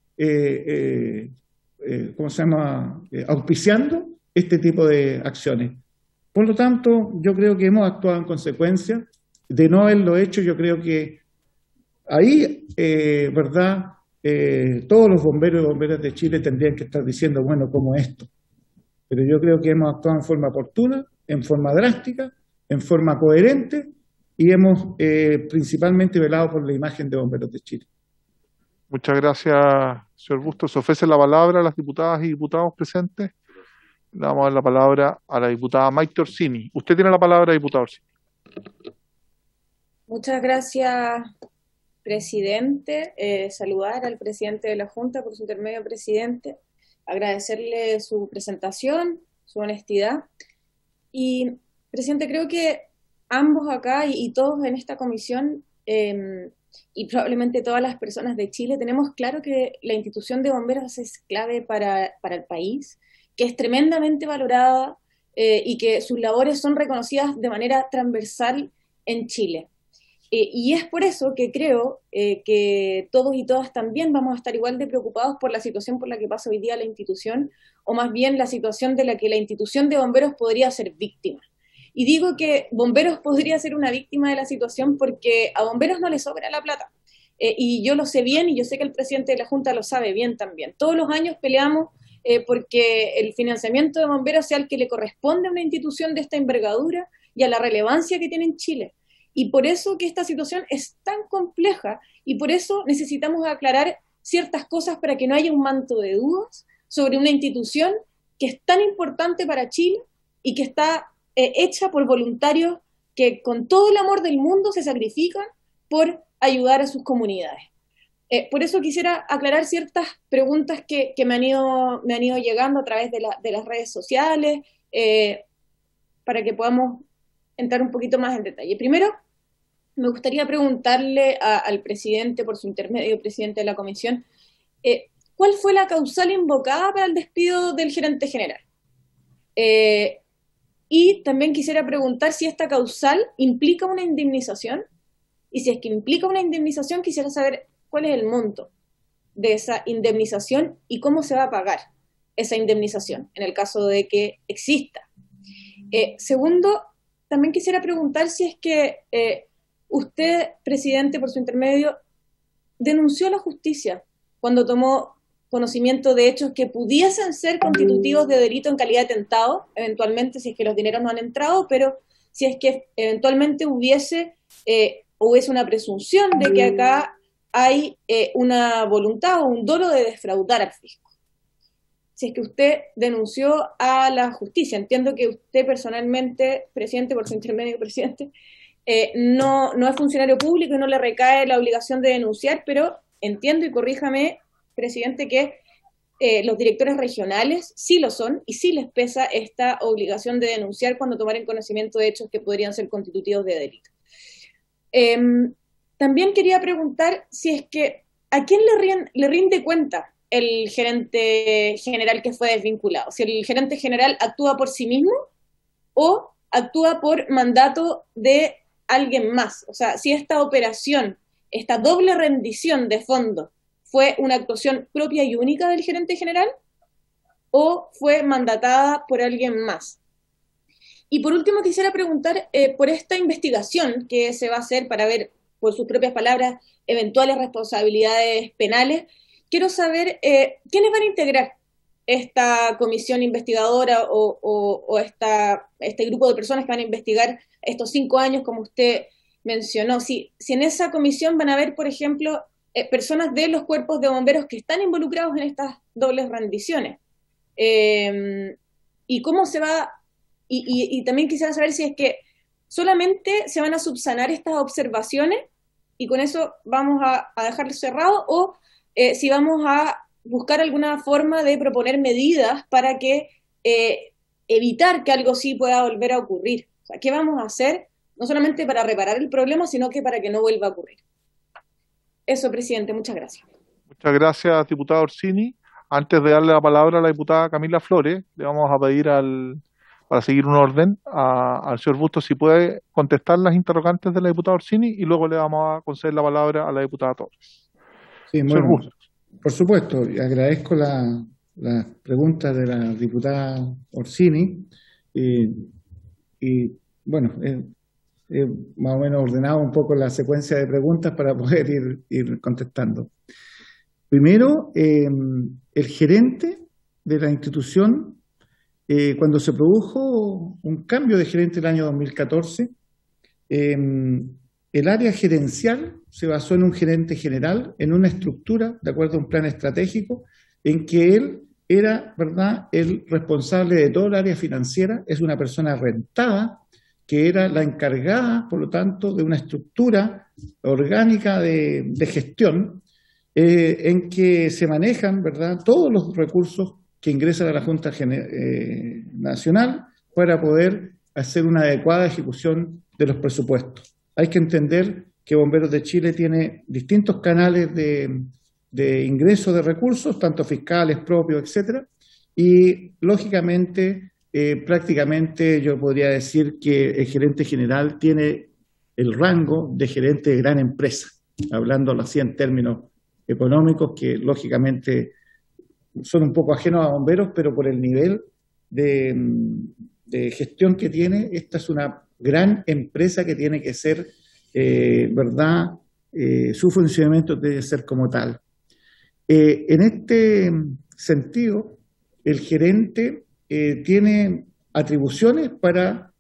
auspiciando este tipo de acciones. Por lo tanto, yo creo que hemos actuado en consecuencia. De no haberlo hecho, yo creo que ahí, ¿verdad?, todos los bomberos y bomberas de Chile tendrían que estar diciendo, bueno, ¿cómo esto? Pero yo creo que hemos actuado en forma oportuna, en forma drástica, en forma coherente y hemos principalmente velado por la imagen de Bomberos de Chile. Muchas gracias, señor Bustos. Se ofrece la palabra a las diputadas y diputados presentes. Le damos a dar la palabra a la diputada Maite Orsini. Usted tiene la palabra, diputada Orsini. Muchas gracias, presidente. Saludar al presidente de la Junta por su intermedio, presidente. Agradecerle su presentación, su honestidad. Y, presidente, creo que ambos acá y todos en esta comisión y probablemente todas las personas de Chile tenemos claro que la institución de bomberos es clave para el país, que es tremendamente valorada y que sus labores son reconocidas de manera transversal en Chile. Y es por eso que creo que todos y todas también vamos a estar igual de preocupados por la situación por la que pasa hoy día la institución, o más bien la situación de la que la institución de bomberos podría ser víctima. Y digo que bomberos podría ser una víctima de la situación porque a bomberos no les sobra la plata. Y yo lo sé bien y yo sé que el presidente de la Junta lo sabe bien también. Todos los años peleamos porque el financiamiento de bomberos sea el que le corresponde a una institución de esta envergadura y a la relevancia que tiene en Chile. Y por eso que esta situación es tan compleja y por eso necesitamos aclarar ciertas cosas para que no haya un manto de dudas sobre una institución que es tan importante para Chile y que está hecha por voluntarios que con todo el amor del mundo se sacrifican por ayudar a sus comunidades. Por eso quisiera aclarar ciertas preguntas que me han ido llegando a través de las redes sociales para que podamos entrar un poquito más en detalle. Primero, me gustaría preguntarle al presidente, por su intermedio, presidente de la comisión, ¿cuál fue la causal invocada para el despido del gerente general? Y también quisiera preguntar si esta causal implica una indemnización, y si es que implica una indemnización, quisiera saber cuál es el monto de esa indemnización y cómo se va a pagar esa indemnización en el caso de que exista. Segundo, también quisiera preguntar si es que usted, presidente, por su intermedio, denunció a la justicia cuando tomó conocimiento de hechos que pudiesen ser constitutivos de delito en calidad de tentado, eventualmente si es que los dineros no han entrado, pero si es que eventualmente hubiese una presunción de que acá hay una voluntad o un dolo de defraudar al fisco. Si es que usted denunció a la justicia, entiendo que usted personalmente, presidente, por su intermedio, presidente, no es funcionario público y no le recae la obligación de denunciar, pero entiendo, y corríjame, presidente, que los directores regionales sí lo son y sí les pesa esta obligación de denunciar cuando tomaren conocimiento de hechos que podrían ser constitutivos de delito. También quería preguntar si es que ¿a quién le rinde cuenta el gerente general que fue desvinculado? Si el gerente general actúa por sí mismo o actúa por mandato de alguien más. O sea, si esta operación, esta doble rendición de fondos fue una actuación propia y única del gerente general o fue mandatada por alguien más. Y por último quisiera preguntar por esta investigación que se va a hacer para ver, por sus propias palabras, eventuales responsabilidades penales. Quiero saber quiénes van a integrar esta comisión investigadora o este grupo de personas que van a investigar estos 5 años, como usted mencionó. Si en esa comisión van a haber, por ejemplo, personas de los cuerpos de bomberos que están involucrados en estas dobles rendiciones. Y cómo se va... Y también quisiera saber si es que solamente se van a subsanar estas observaciones y con eso vamos a dejarlo cerrado, o si vamos a buscar alguna forma de proponer medidas para que evitar que algo sí pueda volver a ocurrir. O sea, ¿qué vamos a hacer? No solamente para reparar el problema, sino que para que no vuelva a ocurrir. Eso, presidente, muchas gracias. Muchas gracias, diputada Orsini. Antes de darle la palabra a la diputada Camila Flores, le vamos a pedir para seguir un orden al señor Bustos si puede contestar las interrogantes de la diputada Orsini y luego le vamos a conceder la palabra a la diputada Torres. Sí, Señor bueno, Bustos. por supuesto, agradezco las preguntas de la diputada Orsini y bueno, más o menos ordenado un poco la secuencia de preguntas para poder ir contestando. Primero, el gerente de la institución, cuando se produjo un cambio de gerente el año 2014, el área gerencial se basó en un gerente general, en una estructura, de acuerdo a un plan estratégico, en que él era, ¿verdad?, el responsable de todo el área financiera, es una persona rentada, que era la encargada, por lo tanto, de una estructura orgánica de gestión en que se manejan, ¿verdad?, todos los recursos que ingresan a la Junta Nacional para poder hacer una adecuada ejecución de los presupuestos. Hay que entender que Bomberos de Chile tiene distintos canales de ingreso de recursos, tanto fiscales, propios, etcétera, y lógicamente prácticamente yo podría decir que el gerente general tiene el rango de gerente de gran empresa, hablándolo así en términos económicos que lógicamente son un poco ajenos a bomberos, pero por el nivel de gestión que tiene, esta es una gran empresa que tiene que ser, ¿verdad? Su funcionamiento debe ser como tal. En este sentido, el gerente tiene atribuciones para,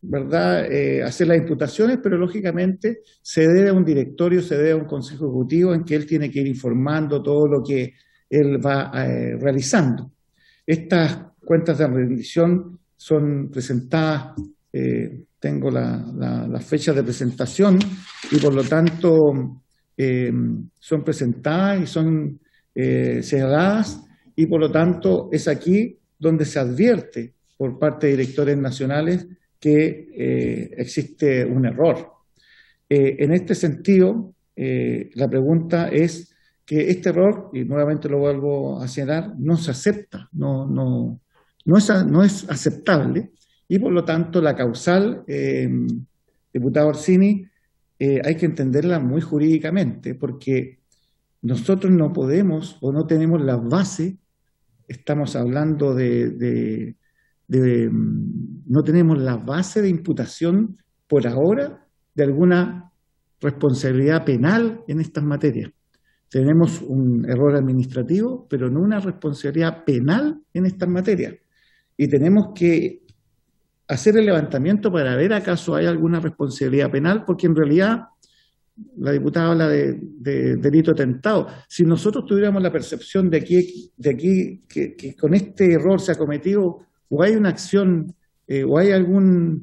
¿verdad?, hacer las imputaciones, pero lógicamente se debe a un directorio, se debe a un consejo ejecutivo en que él tiene que ir informando todo lo que él va realizando. Estas cuentas de rendición son presentadas, tengo las fechas de presentación y por lo tanto son presentadas y son señaladas y por lo tanto es aquí donde se advierte por parte de directores nacionales que existe un error. En este sentido, la pregunta es que este error, y nuevamente lo vuelvo a señalar, no se acepta, no es aceptable, y por lo tanto la causal, diputado Orsini, hay que entenderla muy jurídicamente, porque nosotros no podemos o no tenemos la base, estamos hablando no tenemos la base de imputación por ahora de alguna responsabilidad penal en estas materias. Tenemos un error administrativo, pero no una responsabilidad penal en estas materias. Y tenemos que hacer el levantamiento para ver acaso hay alguna responsabilidad penal, porque en realidad la diputada habla de delito tentado. Si nosotros tuviéramos la percepción de aquí que con este error se ha cometido o hay una acción o hay alguna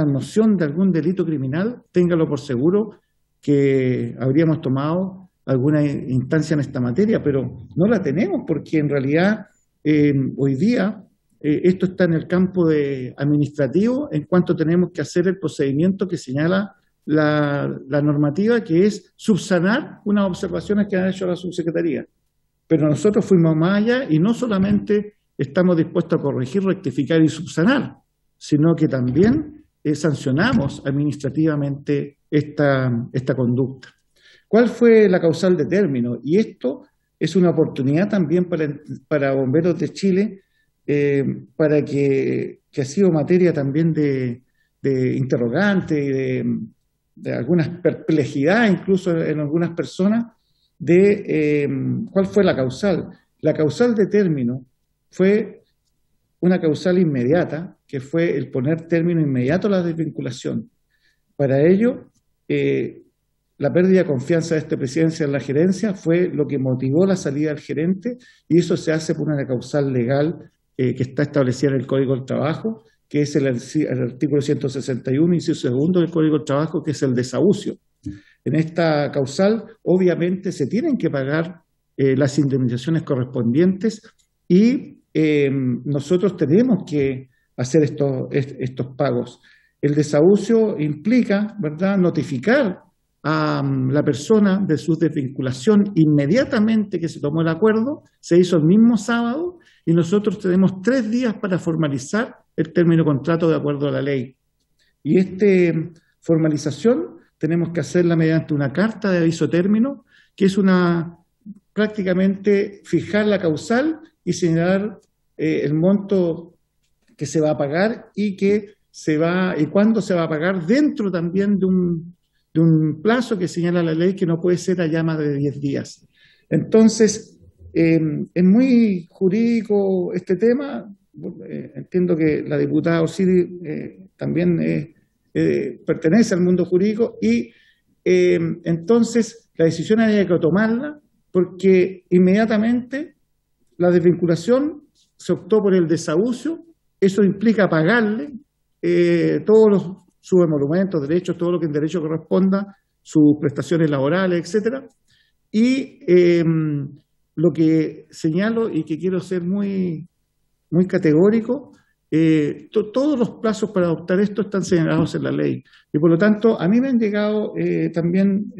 noción de algún delito criminal, téngalo por seguro que habríamos tomado alguna instancia en esta materia, pero no la tenemos porque en realidad hoy día esto está en el campo administrativo en cuanto tenemos que hacer el procedimiento que señala la normativa, que es subsanar unas observaciones que ha hecho la subsecretaría. Pero nosotros fuimos más allá y no solamente estamos dispuestos a corregir, rectificar y subsanar, sino que también sancionamos administrativamente esta conducta. ¿Cuál fue la causal de término? Y esto es una oportunidad también para Bomberos de Chile, para que ha sido materia también de interrogante y de algunas perplejidades, incluso en algunas personas, de cuál fue la causal. La causal de término fue una causal inmediata, que fue el poner término inmediato a la desvinculación. Para ello, la pérdida de confianza de esta presidencia en la gerencia fue lo que motivó la salida del gerente, y eso se hace por una causal legal que está establecida en el Código del Trabajo, que es el artículo 161, inciso segundo del Código del Trabajo, que es el desahucio. En esta causal, obviamente, se tienen que pagar las indemnizaciones correspondientes y nosotros tenemos que hacer estos pagos. El desahucio implica, ¿verdad?, notificar a la persona de su desvinculación inmediatamente que se tomó el acuerdo. Se hizo el mismo sábado y nosotros tenemos 3 días para formalizar el término de contrato de acuerdo a la ley. Y esta formalización tenemos que hacerla mediante una carta de aviso término, que es prácticamente fijar la causal y señalar el monto que se va a pagar y cuándo se va a pagar, dentro también de un plazo que señala la ley, que no puede ser allá más de 10 días. Entonces, es muy jurídico este tema. Entiendo que la diputada Orsini también pertenece al mundo jurídico y entonces la decisión había que tomarla, porque inmediatamente la desvinculación se optó por el desahucio. Eso implica pagarle todos sus emolumentos, derechos, todo lo que en derecho corresponda, sus prestaciones laborales, etcétera. Y lo que señalo y que quiero ser muy, muy categórico, todos los plazos para adoptar esto están señalados en la ley. Y por lo tanto, a mí me han llegado también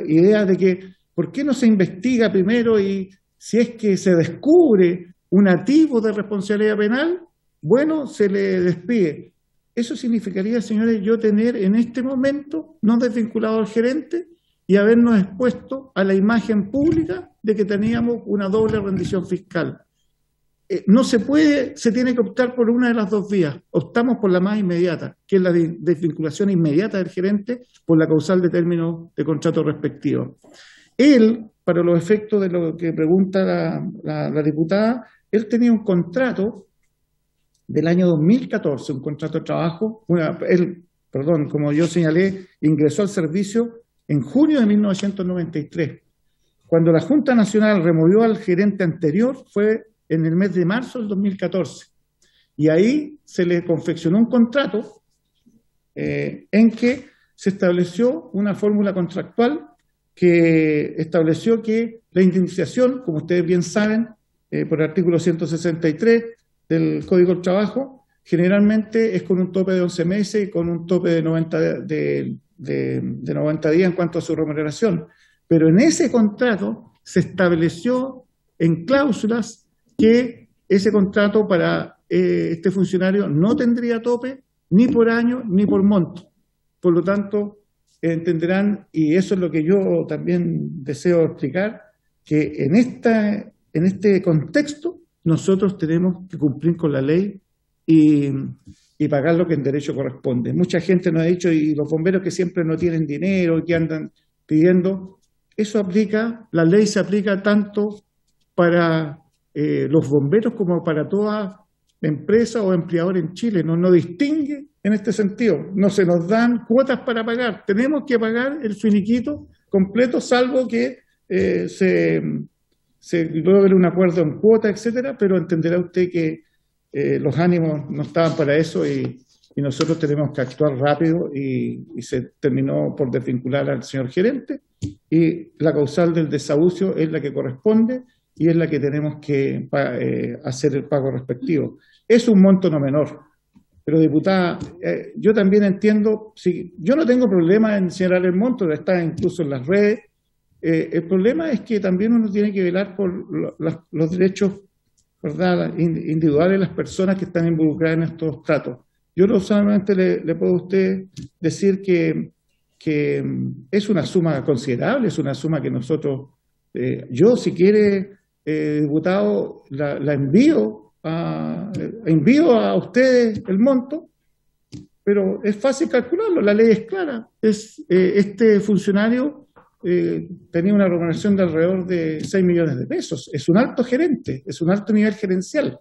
ideas de que ¿por qué no se investiga primero y si es que se descubre un atisbo de responsabilidad penal, bueno, se le despide? Eso significaría, señores, yo tener en este momento no desvinculado al gerente y habernos expuesto a la imagen pública de que teníamos una doble rendición fiscal. No se puede, se tiene que optar por una de las dos vías. Optamos por la más inmediata, que es la desvinculación inmediata del gerente por la causal de término de contrato respectivo. Él, para los efectos de lo que pregunta la diputada, él tenía un contrato del año 2014, un contrato de trabajo. Como yo señalé, ingresó al servicio en junio de 1993. Cuando la Junta Nacional removió al gerente anterior fue en el mes de marzo del 2014. Y ahí se le confeccionó un contrato en que se estableció una fórmula contractual que estableció que la indemnización, como ustedes bien saben, por el artículo 163 del Código del Trabajo, generalmente es con un tope de 11 meses y con un tope de 90 días en cuanto a su remuneración. Pero en ese contrato se estableció en cláusulas que ese contrato para este funcionario no tendría tope ni por año ni por monto. Por lo tanto, entenderán, y eso es lo que yo también deseo explicar, que en este contexto nosotros tenemos que cumplir con la ley y pagar lo que en derecho corresponde. Mucha gente nos ha dicho, y los bomberos que siempre no tienen dinero, que andan pidiendo, eso aplica, la ley se aplica tanto para los bomberos como para toda empresa o empleador en Chile. No distingue en este sentido. No se nos dan cuotas para pagar. Tenemos que pagar el finiquito completo, salvo que se logre un acuerdo en cuota, etcétera, pero entenderá usted que los ánimos no estaban para eso y nosotros tenemos que actuar rápido y se terminó por desvincular al señor gerente y la causal del desahucio es la que corresponde y es la que tenemos que hacer el pago respectivo. Es un monto no menor, pero diputada, yo también entiendo, yo no tengo problema en señalar el monto, está incluso en las redes. El problema es que también uno tiene que velar por los derechos, ¿verdad?, individuales de las personas que están involucradas en estos tratos. Yo solamente le puedo a usted decir que es una suma considerable, es una suma que nosotros, yo si quiere, diputado, la envío a ustedes el monto, pero es fácil calcularlo, la ley es clara. Este funcionario tenía una remuneración de alrededor de 6 millones de pesos. Es un alto gerente, es un alto nivel gerencial.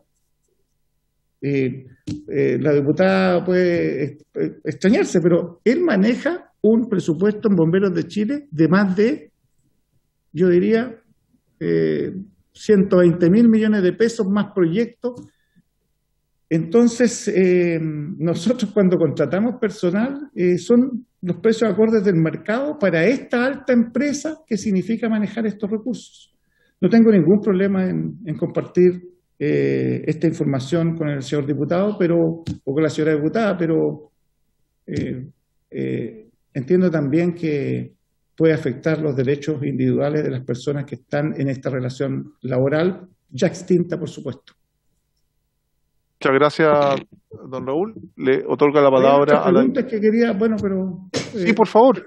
La diputada puede extrañarse, pero él maneja un presupuesto en Bomberos de Chile de más de, yo diría, 120.000 millones de pesos más proyectos Entonces, nosotros cuando contratamos personal, son los precios acordes del mercado para esta alta empresa que significa manejar estos recursos. No tengo ningún problema en compartir esta información con el señor diputado, o con la señora diputada, pero entiendo también que puede afectar los derechos individuales de las personas que están en esta relación laboral, ya extinta, por supuesto. Muchas gracias, don Raúl. Le otorga la palabra a la... que quería, bueno, pero... Sí, por favor.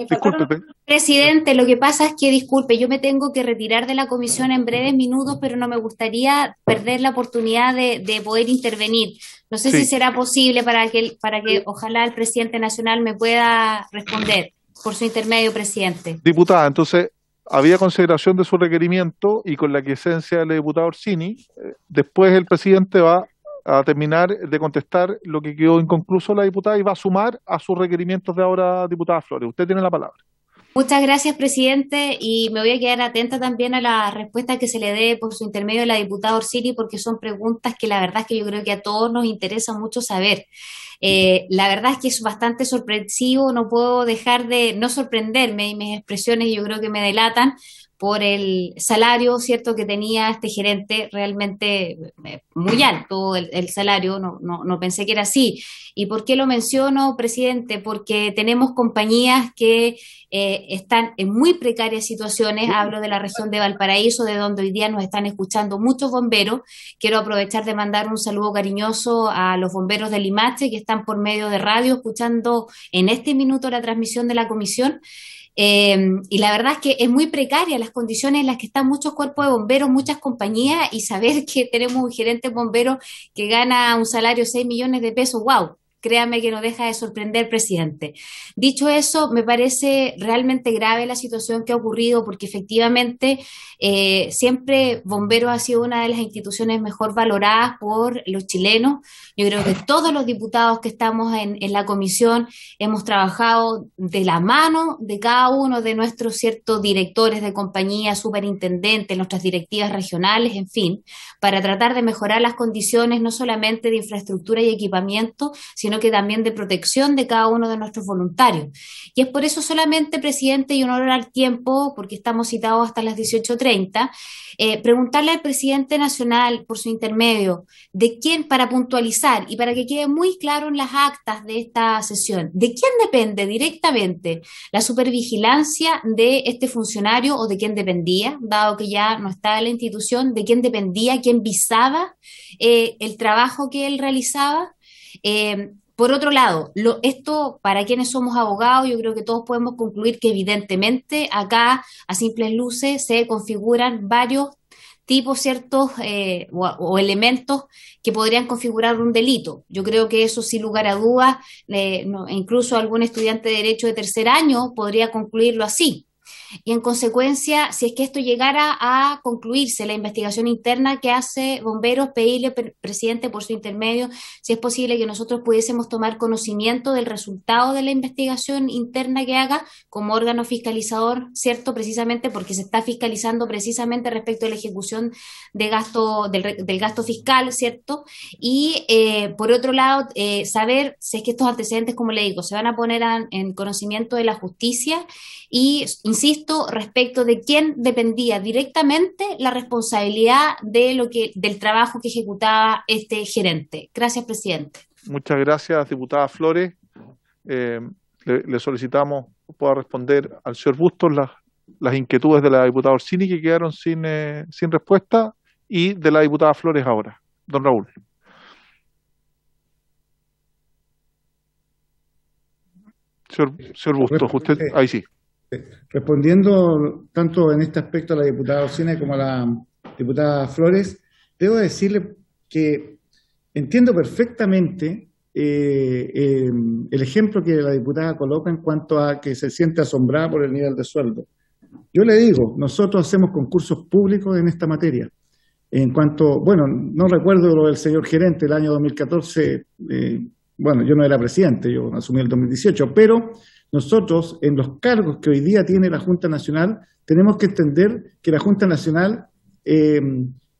Discúlpeme. Presidente, lo que pasa es que, disculpe, yo me tengo que retirar de la comisión en breves minutos, pero no me gustaría perder la oportunidad de poder intervenir. No sé si será posible para que ojalá el presidente nacional me pueda responder por su intermedio, presidente. Diputada, entonces, había consideración de su requerimiento y con la quiesencia del diputado Orsini, después el presidente va a terminar de contestar lo que quedó inconcluso la diputada y va a sumar a sus requerimientos de ahora, diputada Flores. Usted tiene la palabra. Muchas gracias, presidente, y me voy a quedar atenta también a la respuesta que se le dé por su intermedio de la diputada Orsini, porque son preguntas que la verdad es que yo creo que a todos nos interesa mucho saber. La verdad es que es bastante sorpresivo, no puedo dejar de no sorprenderme, y mis expresiones yo creo que me delatan por el salario, cierto, que tenía este gerente, realmente muy alto el salario, no pensé que era así. ¿Y por qué lo menciono, presidente? Porque tenemos compañías que están en muy precarias situaciones, hablo de la región de Valparaíso, de donde hoy día nos están escuchando muchos bomberos. Quiero aprovechar de mandar un saludo cariñoso a los bomberos de Limache que están por medio de radio escuchando en este minuto la transmisión de la comisión. Y la verdad es que es muy precaria las condiciones en las que están muchos cuerpos de bomberos, muchas compañías, y saber que tenemos un gerente bombero que gana un salario de 6 millones de pesos, wow, créame que no deja de sorprender, presidente. Dicho eso, me parece realmente grave la situación que ha ocurrido, porque efectivamente siempre Bomberos ha sido una de las instituciones mejor valoradas por los chilenos. Yo creo que todos los diputados que estamos en la comisión hemos trabajado de la mano de cada uno de nuestros ciertos directores de compañía, superintendentes, nuestras directivas regionales, en fin, para tratar de mejorar las condiciones no solamente de infraestructura y equipamiento, sino que también de protección de cada uno de nuestros voluntarios. Y es por eso solamente, presidente, y honor al tiempo, porque estamos citados hasta las 18:30, preguntarle al presidente nacional, por su intermedio, de quién, para puntualizar y para que quede muy claro en las actas de esta sesión, de quién depende directamente la supervigilancia de este funcionario, o de quién dependía, dado que ya no está en la institución, de quién dependía, quién visaba el trabajo que él realizaba. Por otro lado, esto para quienes somos abogados, yo creo que todos podemos concluir que evidentemente acá a simples luces se configuran varios tipos, ciertos o elementos que podrían configurar un delito. Yo creo que eso, sin lugar a dudas, incluso algún estudiante de Derecho de tercer año podría concluirlo así. Y en consecuencia, si es que esto llegara a concluirse, la investigación interna que hace Bomberos, pedirle, presidente, por su intermedio, si es posible que nosotros pudiésemos tomar conocimiento del resultado de la investigación interna que haga como órgano fiscalizador, ¿cierto? Precisamente porque se está fiscalizando precisamente respecto a la ejecución de gasto, del gasto fiscal, ¿cierto? Y por otro lado, saber si es que estos antecedentes, como le digo, se van a poner en conocimiento de la justicia y, insisto, respecto de quién dependía directamente la responsabilidad del trabajo que ejecutaba este gerente. Gracias, presidente. Muchas gracias, diputada Flores. Le solicitamos que pueda responder al señor Bustos las inquietudes de la diputada Orsini, que quedaron sin respuesta, y de la diputada Flores ahora. Don Raúl. Señor Bustos, usted, ahí sí. Respondiendo tanto en este aspecto a la diputada Orsini como a la diputada Flores, debo decirle que entiendo perfectamente el ejemplo que la diputada coloca en cuanto a que se siente asombrada por el nivel de sueldo. Yo le digo, nosotros hacemos concursos públicos en esta materia. En cuanto, bueno, no recuerdo lo del señor gerente, el año 2014, bueno, yo no era presidente, yo asumí el 2018, pero nosotros, en los cargos que hoy día tiene la Junta Nacional, tenemos que entender que la Junta Nacional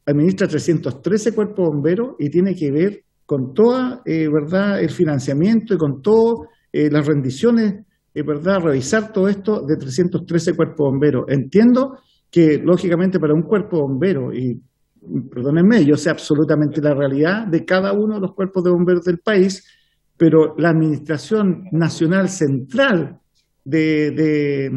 administra 313 cuerpos bomberos y tiene que ver con toda, ¿verdad?, el financiamiento y con todas las rendiciones, ¿verdad?, revisar todo esto de 313 cuerpos bomberos. Entiendo que, lógicamente, para un cuerpo bombero, y perdónenme, yo sé absolutamente la realidad de cada uno de los cuerpos de bomberos del país, pero la Administración Nacional Central de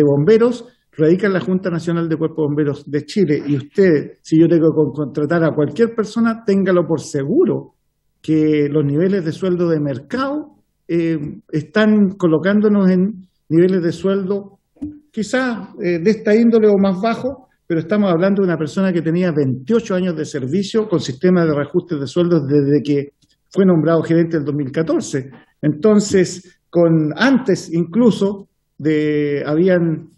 Bomberos radica en la Junta Nacional de Cuerpos de Bomberos de Chile, y usted, si yo tengo que contratar a cualquier persona, téngalo por seguro que los niveles de sueldo de mercado están colocándonos en niveles de sueldo quizás de esta índole o más bajo, pero estamos hablando de una persona que tenía 28 años de servicio con sistema de reajustes de sueldos desde que fue nombrado gerente del 2014. Entonces, antes incluso habían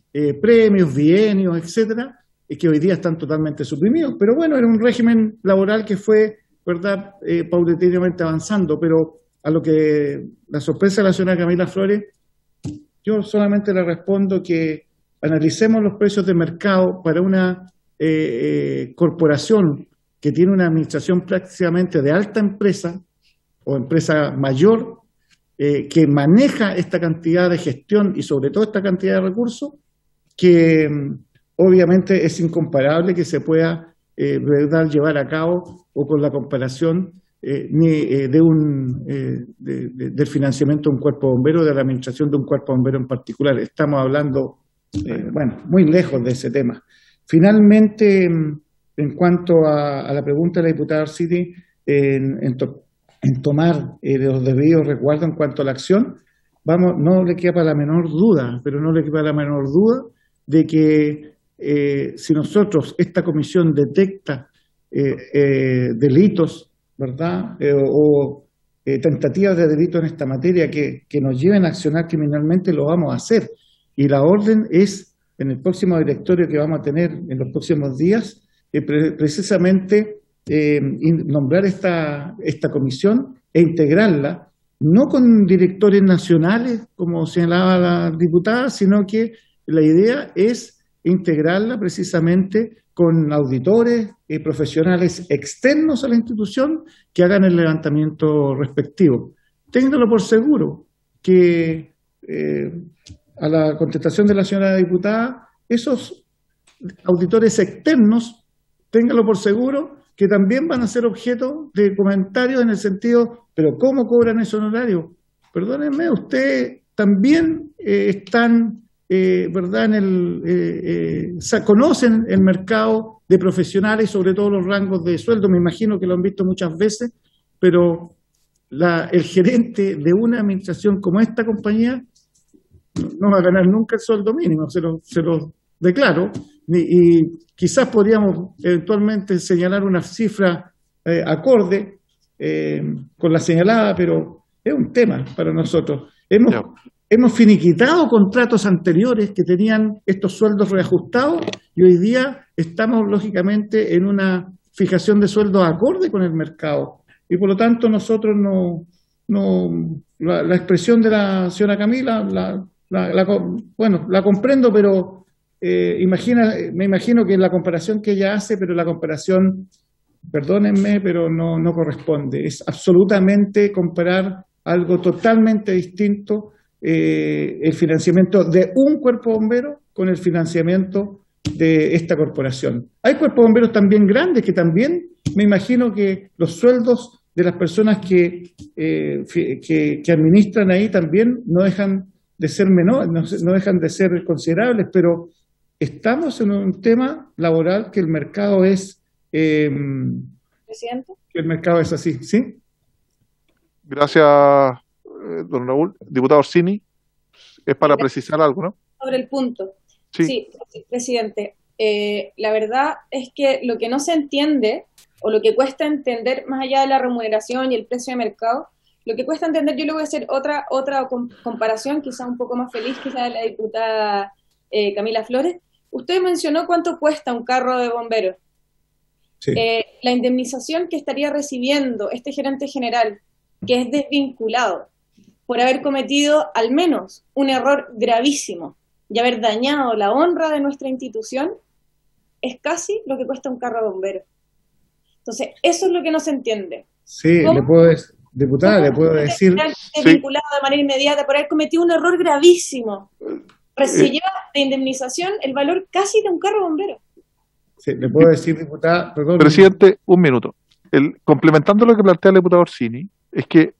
premios, bienios, etcétera, que hoy día están totalmente suprimidos. Pero bueno, era un régimen laboral que fue, ¿verdad?, paulatinamente avanzando. Pero a lo que la sorpresa de la señora Camila Flores, yo solamente le respondo que analicemos los precios de mercado para una corporación que tiene una administración prácticamente de alta empresa o empresa mayor, que maneja esta cantidad de gestión y sobre todo esta cantidad de recursos, que obviamente es incomparable que se pueda ¿verdad?, llevar a cabo o con la comparación del financiamiento de un cuerpo bombero, de la administración de un cuerpo bombero en particular. Estamos hablando, bueno, muy lejos de ese tema. Finalmente, en cuanto a la pregunta de la diputada Orsini, en tomar los debidos resguardos en cuanto a la acción, no le quepa la menor duda, pero no le quepa la menor duda de que si nosotros, esta comisión detecta delitos, ¿verdad?, o tentativas de delito en esta materia que nos lleven a accionar criminalmente, lo vamos a hacer. Y la orden es, en el próximo directorio que vamos a tener en los próximos días, precisamente nombrar esta comisión e integrarla, no con directores nacionales, como señalaba la diputada, sino que la idea es integrarla precisamente con auditores y profesionales externos a la institución que hagan el levantamiento respectivo. Ténganlo por seguro que a la contestación de la señora diputada, esos auditores externos, ténganlo por seguro que también van a ser objeto de comentarios en el sentido, pero ¿cómo cobran ese honorario? Perdónenme, ustedes también están, ¿verdad?, conocen el mercado de profesionales, sobre todo los rangos de sueldo, me imagino que lo han visto muchas veces, pero el gerente de una administración como esta compañía no va a ganar nunca el sueldo mínimo, se lo declaro, y quizás podríamos eventualmente señalar una cifra acorde con la señalada, pero es un tema para nosotros. Hemos finiquitado contratos anteriores que tenían estos sueldos reajustados y hoy día estamos lógicamente en una fijación de sueldos acorde con el mercado. Y por lo tanto nosotros la expresión de la señora Camila la comprendo, pero me imagino que la comparación que ella hace, pero la comparación, perdónenme, pero no corresponde. Es absolutamente comparar algo totalmente distinto, el financiamiento de un cuerpo bombero con el financiamiento de esta corporación. Hay cuerpos bomberos también grandes que también me imagino que los sueldos de las personas que administran ahí también no dejan de ser menores, no dejan de ser considerables, pero estamos en un tema laboral que el mercado es ¿Presidente? Que el mercado es así, ¿sí? Gracias, don Raúl. Diputado Orsini, es para precisar algo, ¿no? Sobre el punto. Sí, presidente. La verdad es que lo que no se entiende, o lo que cuesta entender, más allá de la remuneración y el precio de mercado, lo que cuesta entender, yo le voy a hacer otra comparación, quizá un poco más feliz que la de la diputada Camila Flores. Usted mencionó cuánto cuesta un carro de bomberos. Sí. La indemnización que estaría recibiendo este gerente general, que es desvinculado por haber cometido al menos un error gravísimo y haber dañado la honra de nuestra institución, es casi lo que cuesta un carro de bombero. Entonces, eso es lo que no se entiende. Sí, diputada, le puedo decir... Vinculado de manera inmediata por haber cometido un error gravísimo. Recibió de indemnización el valor casi de un carro de bombero. Sí, le puedo decir, diputada... Perdón. Presidente, un minuto. Complementando lo que plantea el diputado Orsini, es que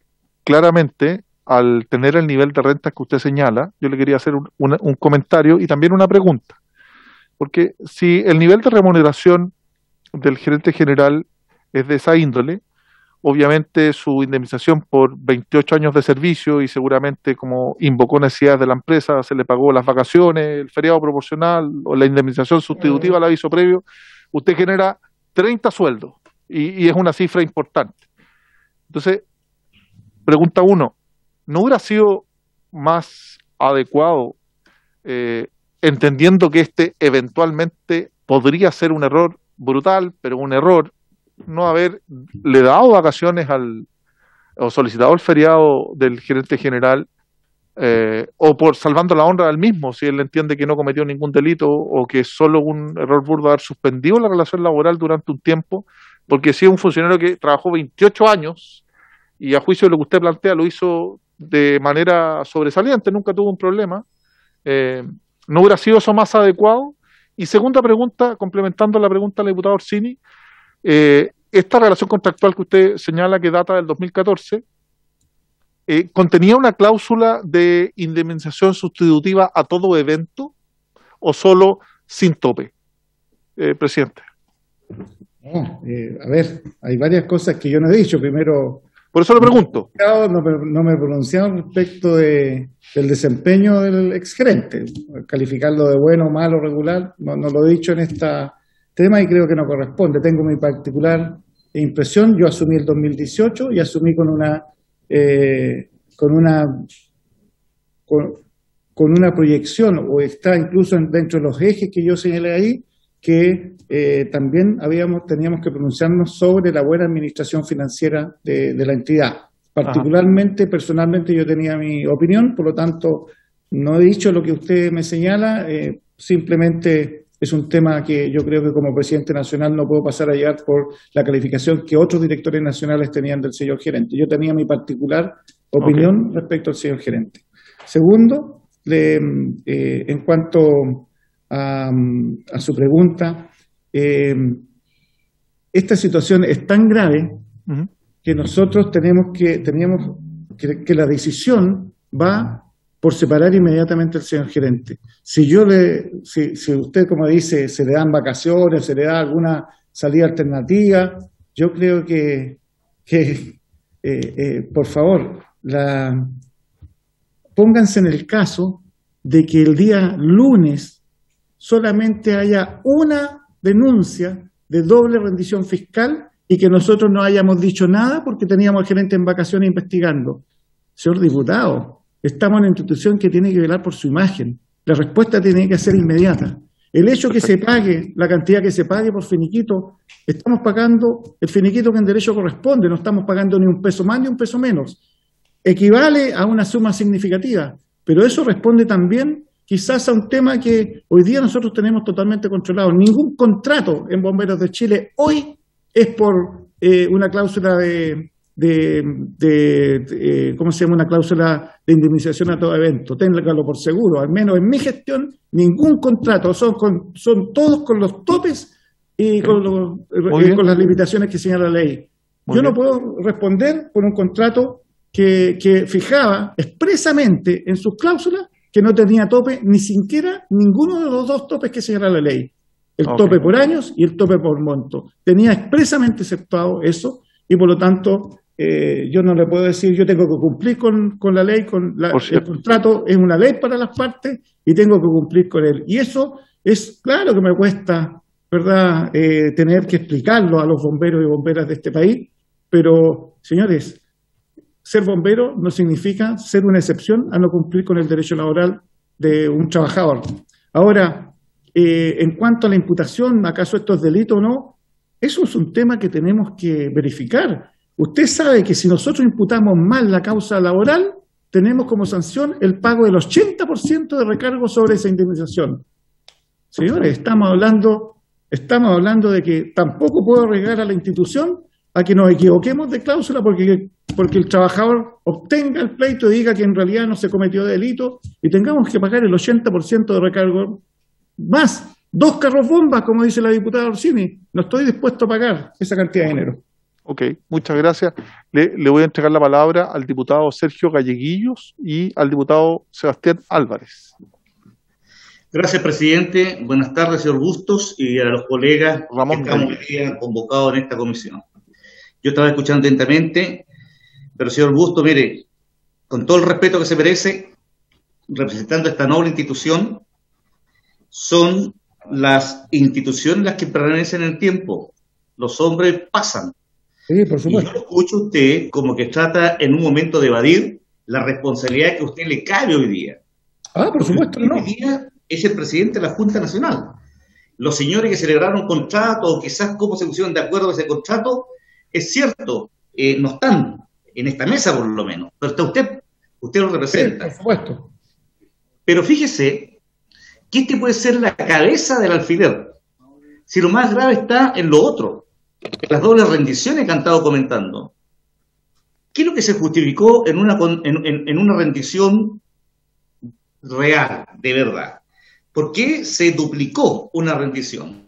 claramente, al tener el nivel de rentas que usted señala, yo le quería hacer un comentario y también una pregunta. Porque si el nivel de remuneración del gerente general es de esa índole, obviamente su indemnización por 28 años de servicio y seguramente como invocó necesidades de la empresa, se le pagó las vacaciones, el feriado proporcional o la indemnización sustitutiva al aviso previo, usted genera 30 sueldos y es una cifra importante. Entonces, pregunta uno, ¿no hubiera sido más adecuado, entendiendo que este eventualmente podría ser un error brutal, pero un error, no haberle dado vacaciones o solicitado el feriado del gerente general, o por salvando la honra del mismo, si él entiende que no cometió ningún delito o que es solo un error burdo haber suspendido la relación laboral durante un tiempo, porque si es un funcionario que trabajó 28 años y a juicio de lo que usted plantea lo hizo de manera sobresaliente, nunca tuvo un problema, ¿no hubiera sido eso más adecuado? Y segunda pregunta, complementando la pregunta del diputado Orsini, esta relación contractual que usted señala que data del 2014, ¿contenía una cláusula de indemnización sustitutiva a todo evento o solo sin tope? Presidente. A ver, hay varias cosas que yo no he dicho. Primero, por eso le pregunto. No me he pronunciado respecto del desempeño del exgerente. Calificarlo de bueno, malo, regular, no lo he dicho en este tema y creo que no corresponde. Tengo mi particular impresión. Yo asumí el 2018 y asumí con una proyección, o está incluso dentro de los ejes que yo señalé ahí, que también teníamos que pronunciarnos sobre la buena administración financiera de la entidad. Particularmente, personalmente, yo tenía mi opinión, por lo tanto, no he dicho lo que usted me señala, simplemente es un tema que yo creo que como presidente nacional no puedo pasar a llevar por la calificación que otros directores nacionales tenían del señor gerente. Yo tenía mi particular opinión respecto al señor gerente. Segundo, en cuanto a su pregunta, esta situación es tan grave que nosotros teníamos que la decisión va por separar inmediatamente al señor gerente. Si usted, como dice, se le dan vacaciones, se le da alguna salida alternativa, yo creo que por favor, pónganse en el caso de que el día lunes solamente haya una denuncia de doble rendición fiscal y que nosotros no hayamos dicho nada porque teníamos al gerente en vacaciones investigando. Señor diputado, estamos en una institución que tiene que velar por su imagen. La respuesta tiene que ser inmediata. El hecho que se pague la cantidad que se pague por finiquito, estamos pagando el finiquito que en derecho corresponde, no estamos pagando ni un peso más ni un peso menos. Equivale a una suma significativa, pero eso responde también quizás a un tema que hoy día nosotros tenemos totalmente controlado. Ningún contrato en Bomberos de Chile hoy es por una cláusula ¿cómo se llama? Una cláusula de indemnización a todo evento. Téngalo por seguro. Al menos en mi gestión, ningún contrato. Son todos con los topes y con las limitaciones que señala la ley. Yo no puedo responder por un contrato que fijaba expresamente en sus cláusulas que no tenía tope, ni siquiera ninguno de los dos topes que señala la ley. El tope por años y el tope por monto. Tenía expresamente aceptado eso y por lo tanto yo no le puedo decir, yo tengo que cumplir con la ley, el contrato es una ley para las partes y tengo que cumplir con él. Y eso es claro que me cuesta, ¿verdad?, tener que explicarlo a los bomberos y bomberas de este país, pero señores, ser bombero no significa ser una excepción a no cumplir con el derecho laboral de un trabajador. Ahora, en cuanto a la imputación, ¿acaso esto es delito o no? Eso es un tema que tenemos que verificar. Usted sabe que si nosotros imputamos mal la causa laboral, tenemos como sanción el pago del 80% de recargo sobre esa indemnización. Señores, estamos hablando estamos hablando de que tampoco puedo arriesgar a la institución a que nos equivoquemos de cláusula porque el trabajador obtenga el pleito y diga que en realidad no se cometió delito y tengamos que pagar el 80% de recargo más 2 carros bombas, como dice la diputada Orsini. No estoy dispuesto a pagar esa cantidad de dinero. Ok, muchas gracias. Le voy a entregar la palabra al diputado Sergio Galleguillos y al diputado Sebastián Álvarez. Gracias, presidente. Buenas tardes, señor Bustos, y a los colegas Ramón que estamos hoy día convocados en esta comisión. Yo estaba escuchando atentamente, pero señor Bustos, mire, con todo el respeto que se merece, representando esta noble institución, son las instituciones las que permanecen en el tiempo. Los hombres pasan. Sí, por supuesto. Y yo lo escucho a usted como que trata en un momento de evadir la responsabilidad que a usted le cabe hoy día. Por supuesto, no. Hoy día es el presidente de la Junta Nacional. Los señores que celebraron contrato, o quizás cómo se pusieron de acuerdo en ese contrato, es cierto, no están en esta mesa por lo menos, pero está usted lo representa. Sí, por supuesto. Pero fíjese que este puede ser la cabeza del alfiler, si lo más grave está en lo otro, las dobles rendiciones que han estado comentando. ¿Qué es lo que se justificó en una rendición real, de verdad? ¿Por qué se duplicó una rendición?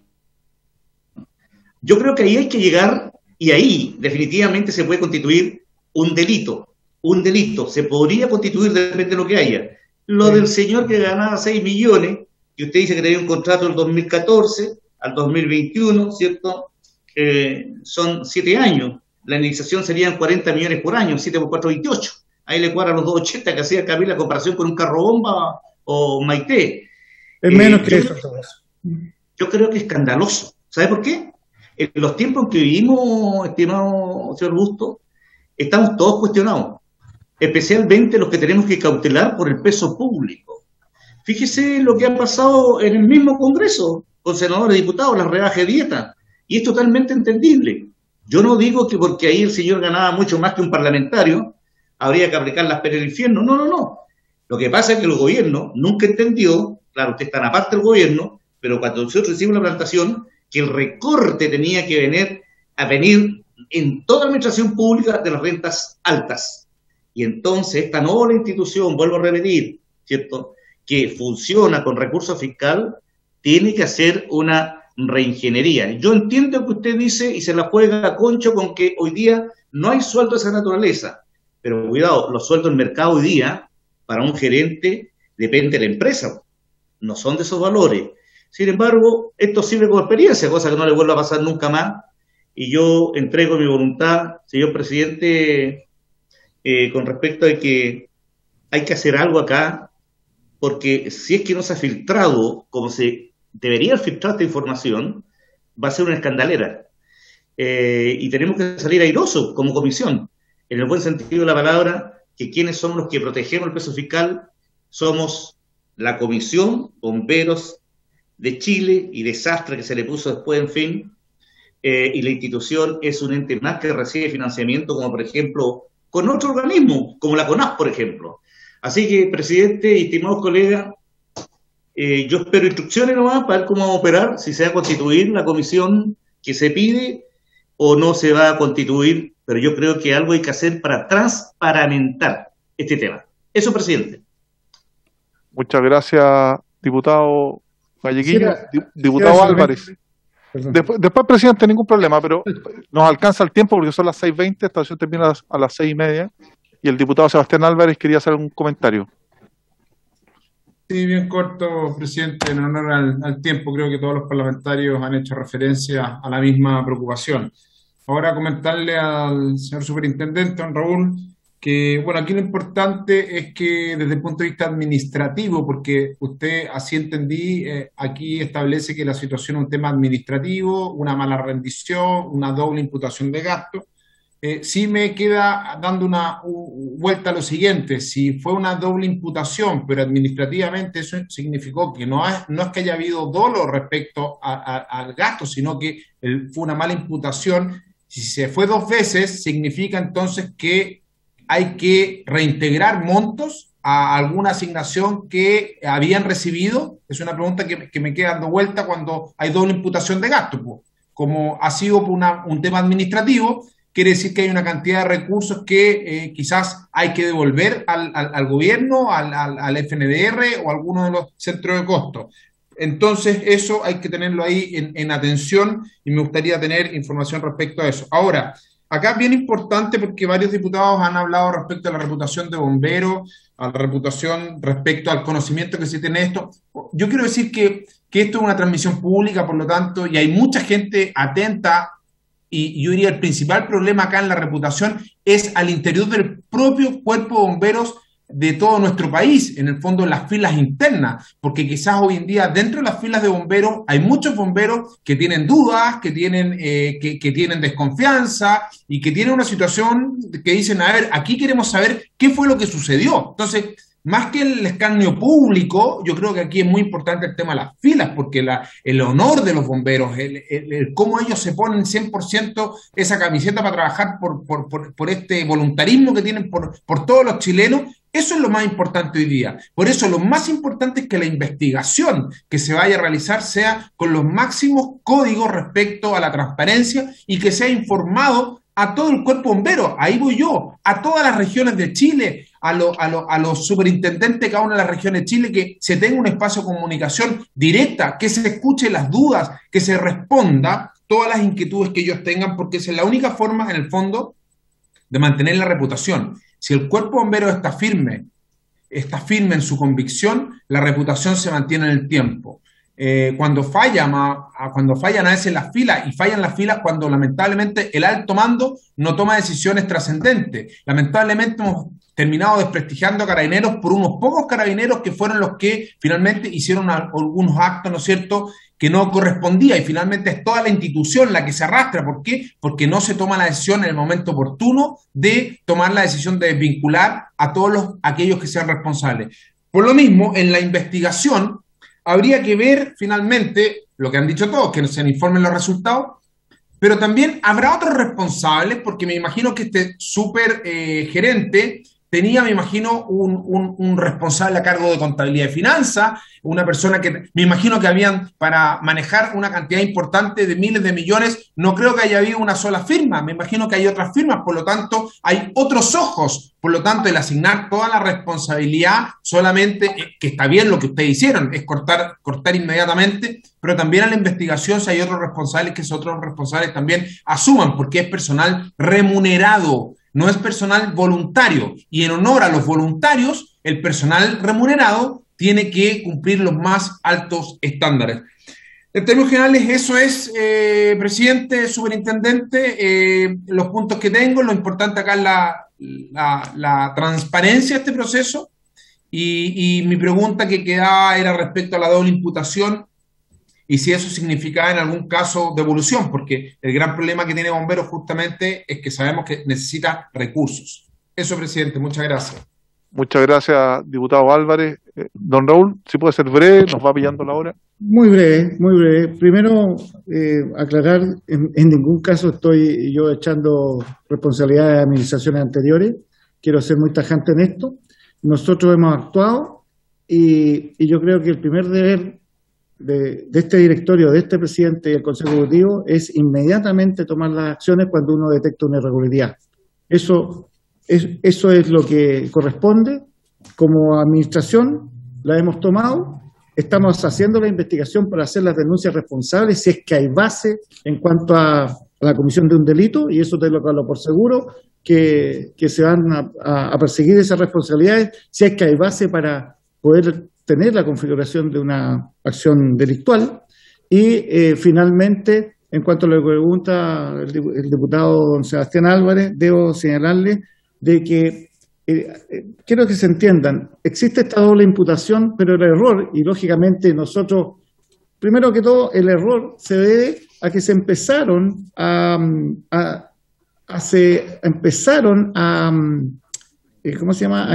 Yo creo que ahí hay que llegar, y ahí definitivamente se puede constituir un delito. Un delito se podría constituir, depende de lo que haya. Lo del señor que ganaba 6 millones, y usted dice que tenía un contrato del 2014 al 2021, ¿cierto? Son 7 años. La indemnización serían 40 millones por año, 7 por 4, 28. Ahí le cuadran los 280 que hacía Camila en comparación con un carro bomba o Maite. Es menos que eso. Yo creo que es escandaloso. ¿Sabe por qué? En los tiempos en que vivimos, estimado señor Bustos, estamos todos cuestionados, especialmente los que tenemos que cautelar por el peso público. Fíjese lo que ha pasado en el mismo Congreso, con senadores y diputados, las rebajas de dieta, y es totalmente entendible. Yo no digo que porque ahí el señor ganaba mucho más que un parlamentario, habría que aplicar las penas del infierno. No, no, no. Lo que pasa es que el gobierno nunca entendió, claro, ustedes están aparte del gobierno, pero cuando nosotros recibimos la plantación, que el recorte tenía que venir en toda la administración pública de las rentas altas. Y entonces esta nueva institución, vuelvo a repetir, ¿cierto?, que funciona con recursos fiscal, tiene que hacer una reingeniería. Yo entiendo que usted dice y se la juega a concho con que hoy día no hay sueldo de esa naturaleza, pero cuidado, los sueldos del mercado hoy día, para un gerente, depende de la empresa, no son de esos valores. Sin embargo, esto sirve como experiencia, cosa que no le vuelva a pasar nunca más, y yo entrego mi voluntad, señor presidente, con respecto a que hay que hacer algo acá, porque si es que no se ha filtrado como se debería filtrar esta información, va a ser una escandalera. Y tenemos que salir airosos como comisión, en el buen sentido de la palabra, que quienes somos los que protegemos el peso fiscal somos la Comisión Bomberos de Chile y desastre que se le puso después, en fin, y la institución es un ente más que recibe financiamiento, como por ejemplo, con otro organismo, como la CONAF, por ejemplo. Así que, presidente y estimados colegas, yo espero instrucciones nomás para ver cómo vamos a operar, si se va a constituir la comisión que se pide o no se va a constituir, pero yo creo que algo hay que hacer para transparentar este tema. Eso, presidente. Muchas gracias, diputado Galleguillo. Diputado Álvarez. Después, presidente, ningún problema, pero nos alcanza el tiempo porque son las 6:20, esta sesión termina a las 6:30, y el diputado Sebastián Álvarez quería hacer un comentario. Sí, bien corto, presidente, en honor al tiempo. Creo que todos los parlamentarios han hecho referencia a la misma preocupación. Ahora comentarle al señor superintendente, don Raúl, que, bueno, aquí lo importante es que desde el punto de vista administrativo, porque usted, así entendí, aquí establece que la situación es un tema administrativo, una mala rendición, una doble imputación de gasto. Sí me queda dando una vuelta a lo siguiente: si fue una doble imputación, pero administrativamente eso significó que no es que haya habido dolo respecto al gasto, sino que fue una mala imputación. Si se fue 2 veces, significa entonces que hay que reintegrar montos a alguna asignación que habían recibido? Es una pregunta que me queda dando vuelta cuando hay doble imputación de gasto, pues. Como ha sido un tema administrativo, quiere decir que hay una cantidad de recursos que quizás hay que devolver al gobierno, al FNDR o a alguno de los centros de costo. Entonces, eso hay que tenerlo ahí en atención y me gustaría tener información respecto a eso. Ahora, acá es bien importante porque varios diputados han hablado respecto a la reputación de bomberos, a la reputación respecto al conocimiento que se tiene esto. Yo quiero decir que esto es una transmisión pública, por lo tanto, y hay mucha gente atenta, y yo diría el principal problema acá en la reputación es al interior del propio cuerpo de bomberos de todo nuestro país, en el fondo en las filas internas, porque quizás hoy en día dentro de las filas de bomberos hay muchos bomberos que tienen dudas, que tienen desconfianza y que tienen una situación que dicen, a ver, aquí queremos saber qué fue lo que sucedió. Entonces, más que el escarnio público, yo creo que aquí es muy importante el tema de las filas, porque el honor de los bomberos, el cómo ellos se ponen 100% esa camiseta para trabajar por este voluntarismo que tienen por todos los chilenos, eso es lo más importante hoy día. Por eso lo más importante es que la investigación que se vaya a realizar sea con los máximos códigos respecto a la transparencia y que sea informado a todo el cuerpo bombero. Ahí voy yo, a todas las regiones de Chile, a los superintendentes de cada una de las regiones de Chile, que se tenga un espacio de comunicación directa, que se escuche las dudas, que se responda todas las inquietudes que ellos tengan, porque esa es la única forma, en el fondo, de mantener la reputación. Si el cuerpo bombero está firme en su convicción, la reputación se mantiene en el tiempo. Cuando fallan a veces las filas, y fallan las filas cuando lamentablemente el alto mando no toma decisiones trascendentes. Lamentablemente hemos terminado desprestigiando a carabineros por unos pocos carabineros que fueron los que finalmente hicieron algunos actos, ¿no es cierto?, que no correspondía, y finalmente es toda la institución la que se arrastra. ¿Por qué? Porque no se toma la decisión en el momento oportuno de tomar la decisión de desvincular a todos aquellos que sean responsables. Por lo mismo, en la investigación habría que ver finalmente lo que han dicho todos, que se informen los resultados, pero también habrá otros responsables, porque me imagino que este gerente tenía, me imagino, un responsable a cargo de contabilidad y finanzas, una persona que me imagino que habían, para manejar una cantidad importante de miles de millones, no creo que haya habido una sola firma, me imagino que hay otras firmas, por lo tanto, hay otros ojos, por lo tanto, el asignar toda la responsabilidad solamente, que está bien lo que ustedes hicieron, es cortar inmediatamente, pero también a la investigación, si hay otros responsables, que esos otros responsables también asuman, porque es personal remunerado, no es personal voluntario, y en honor a los voluntarios, el personal remunerado tiene que cumplir los más altos estándares. En términos generales, eso es, presidente, superintendente, los puntos que tengo. Lo importante acá es la transparencia de este proceso, y mi pregunta que quedaba era respecto a la doble imputación y si eso significaba en algún caso devolución, porque el gran problema que tiene Bomberos justamente es que sabemos que necesita recursos. Eso, presidente, muchas gracias. Muchas gracias, diputado Álvarez. Don Raúl, si puede ser breve, nos va pillando la hora. Muy breve, muy breve. Primero, aclarar, en ningún caso estoy yo echando responsabilidades de administraciones anteriores. Quiero ser muy tajante en esto. Nosotros hemos actuado y yo creo que el primer deber de este directorio, de este presidente y el Consejo Ejecutivo es inmediatamente tomar las acciones cuando uno detecta una irregularidad. Eso es lo que corresponde. Como administración la hemos tomado, estamos haciendo la investigación para hacer las denuncias responsables si es que hay base en cuanto a la comisión de un delito, y eso te lo hablo por seguro, que se van a perseguir esas responsabilidades si es que hay base para poder tener la configuración de una acción delictual. Y finalmente, en cuanto a lo que pregunta el diputado don Sebastián Álvarez, debo señalarle de que quiero que se entiendan, existe esta doble imputación, pero el error, y lógicamente nosotros, primero que todo, el error se debe a que se empezaron a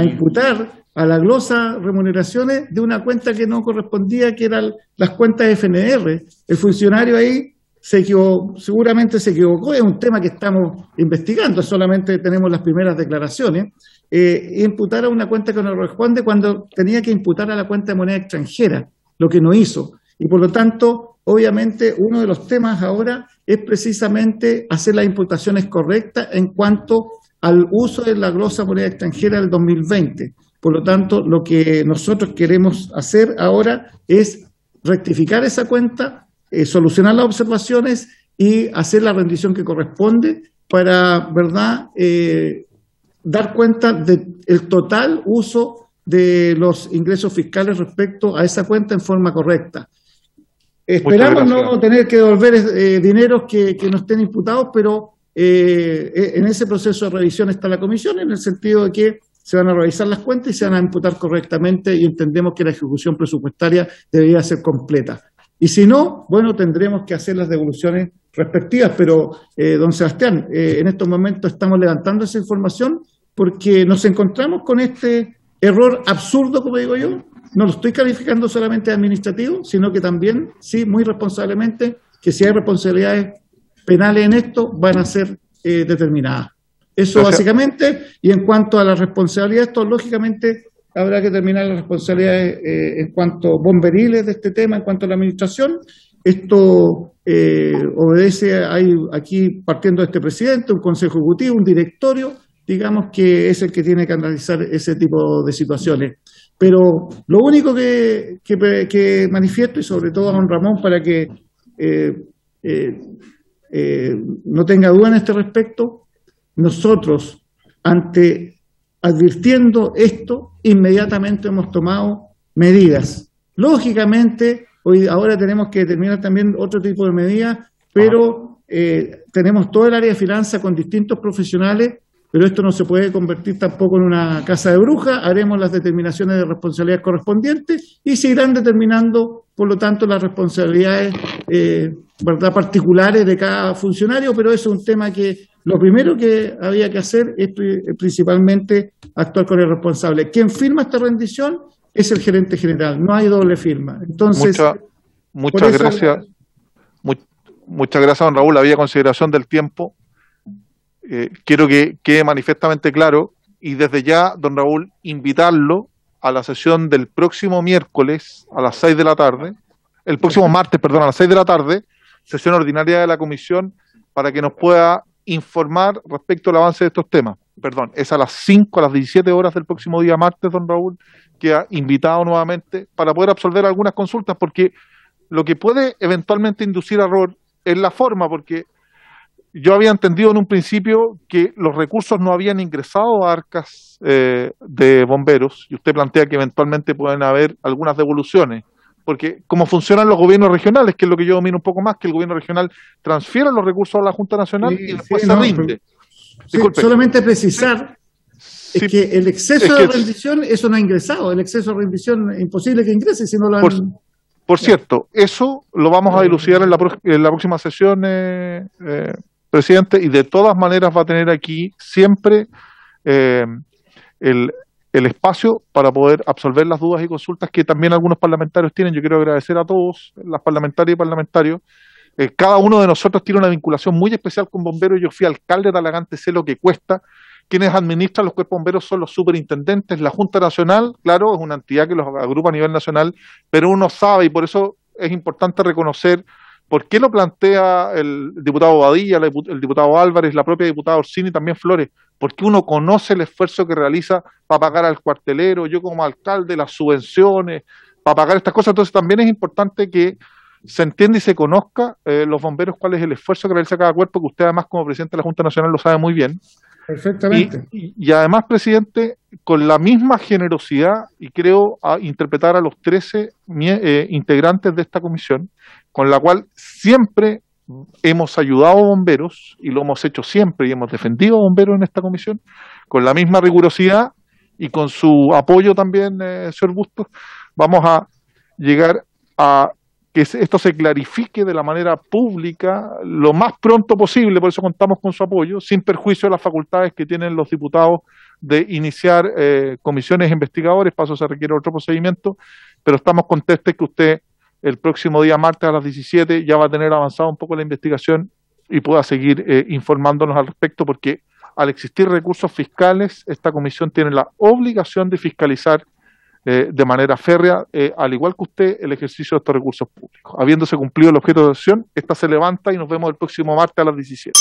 imputar a la glosa remuneraciones de una cuenta que no correspondía, que eran las cuentas de FNR. El funcionario ahí se equivocó, seguramente se equivocó, es un tema que estamos investigando, solamente tenemos las primeras declaraciones, imputar a una cuenta que no corresponde cuando tenía que imputar a la cuenta de moneda extranjera, lo que no hizo. Y por lo tanto, obviamente, uno de los temas ahora es precisamente hacer las imputaciones correctas en cuanto al uso de la glosa moneda extranjera del 2020. Por lo tanto, lo que nosotros queremos hacer ahora es rectificar esa cuenta, solucionar las observaciones y hacer la rendición que corresponde para, ¿verdad?, dar cuenta del total uso de los ingresos fiscales respecto a esa cuenta en forma correcta. Esperamos no tener que devolver dineros que no estén imputados, pero en ese proceso de revisión está la comisión, en el sentido de que se van a revisar las cuentas y se van a imputar correctamente, y entendemos que la ejecución presupuestaria debería ser completa. Y si no, bueno, tendremos que hacer las devoluciones respectivas, pero don Sebastián, en estos momentos estamos levantando esa información porque nos encontramos con este error absurdo, como digo yo. No lo estoy calificando solamente de administrativo, sino que también, sí, muy responsablemente, que si hay responsabilidades penales en esto, van a ser determinadas. Eso básicamente, y en cuanto a la responsabilidad, esto lógicamente habrá que terminar las responsabilidades en cuanto bomberiles de este tema, en cuanto a la administración. Esto obedece, hay aquí, partiendo de este presidente, un consejo ejecutivo, un directorio, digamos, que es el que tiene que analizar ese tipo de situaciones. Pero lo único que manifiesto, y sobre todo a don Ramón, para que no tenga duda en este respecto, nosotros, advirtiendo esto, inmediatamente hemos tomado medidas. Lógicamente, ahora tenemos que determinar también otro tipo de medidas, pero tenemos todo el área de finanzas con distintos profesionales, pero esto no se puede convertir tampoco en una casa de brujas. Haremos las determinaciones de responsabilidad correspondientes y se irán determinando, por lo tanto, las responsabilidades ¿verdad?, particulares de cada funcionario, pero eso es un tema que lo primero que había que hacer es principalmente actuar con el responsable. Quien firma esta rendición es el gerente general, no hay doble firma. Entonces, muchas gracias. Muchas gracias, don Raúl. Había consideración del tiempo. Quiero que quede manifiestamente claro, y desde ya, don Raúl, invitarlo a la sesión del próximo miércoles a las 6 de la tarde, el próximo martes, perdón, a las 6 de la tarde, sesión ordinaria de la comisión, para que nos pueda informar respecto al avance de estos temas. Perdón, es a las 5, a las 17 horas del próximo día martes, don Raúl, que ha invitado nuevamente para poder absolver algunas consultas, porque lo que puede eventualmente inducir error es la forma, porque yo había entendido en un principio que los recursos no habían ingresado a arcas de bomberos, y usted plantea que eventualmente pueden haber algunas devoluciones, porque como funcionan los gobiernos regionales, que es lo que yo domino un poco más, que el gobierno regional transfiere los recursos a la Junta Nacional y después se rinde. Solamente precisar es que el exceso de rendición, eso no ha ingresado, el exceso de rendición es imposible que ingrese si no lo han... Por cierto, eso lo vamos a dilucidar en la próxima sesión, presidente, y de todas maneras va a tener aquí siempre el espacio para poder absolver las dudas y consultas que también algunos parlamentarios tienen. Yo quiero agradecer a todos, las parlamentarias y parlamentarios. Cada uno de nosotros tiene una vinculación muy especial con bomberos. Yo fui alcalde de Talagante, sé lo que cuesta. Quienes administran los cuerpos bomberos son los superintendentes. La Junta Nacional, claro, es una entidad que los agrupa a nivel nacional, pero uno sabe, y por eso es importante reconocer por qué lo plantea el diputado Badilla, el diputado Álvarez, la propia diputada Orsini y también Flores, porque uno conoce el esfuerzo que realiza para pagar al cuartelero, yo como alcalde, las subvenciones, para pagar estas cosas. Entonces también es importante que se entienda y se conozca los bomberos cuál es el esfuerzo que realiza cada cuerpo, que usted además como presidente de la Junta Nacional lo sabe muy bien. Perfectamente. Y además, presidente, con la misma generosidad, y creo interpretar a los 13 integrantes de esta comisión, con la cual siempre hemos ayudado a bomberos, y lo hemos hecho siempre, y hemos defendido a bomberos en esta comisión, con la misma rigurosidad y con su apoyo también, señor Bustos, vamos a llegar a que esto se clarifique de la manera pública lo más pronto posible. Por eso contamos con su apoyo, sin perjuicio de las facultades que tienen los diputados de iniciar comisiones investigadores. Para eso se requiere otro procedimiento, pero estamos contentos que usted el próximo día martes a las 17 ya va a tener avanzado un poco la investigación y pueda seguir informándonos al respecto, porque al existir recursos fiscales, esta comisión tiene la obligación de fiscalizar de manera férrea, al igual que usted, el ejercicio de estos recursos públicos. Habiéndose cumplido el objeto de sesión, esta se levanta y nos vemos el próximo martes a las 17.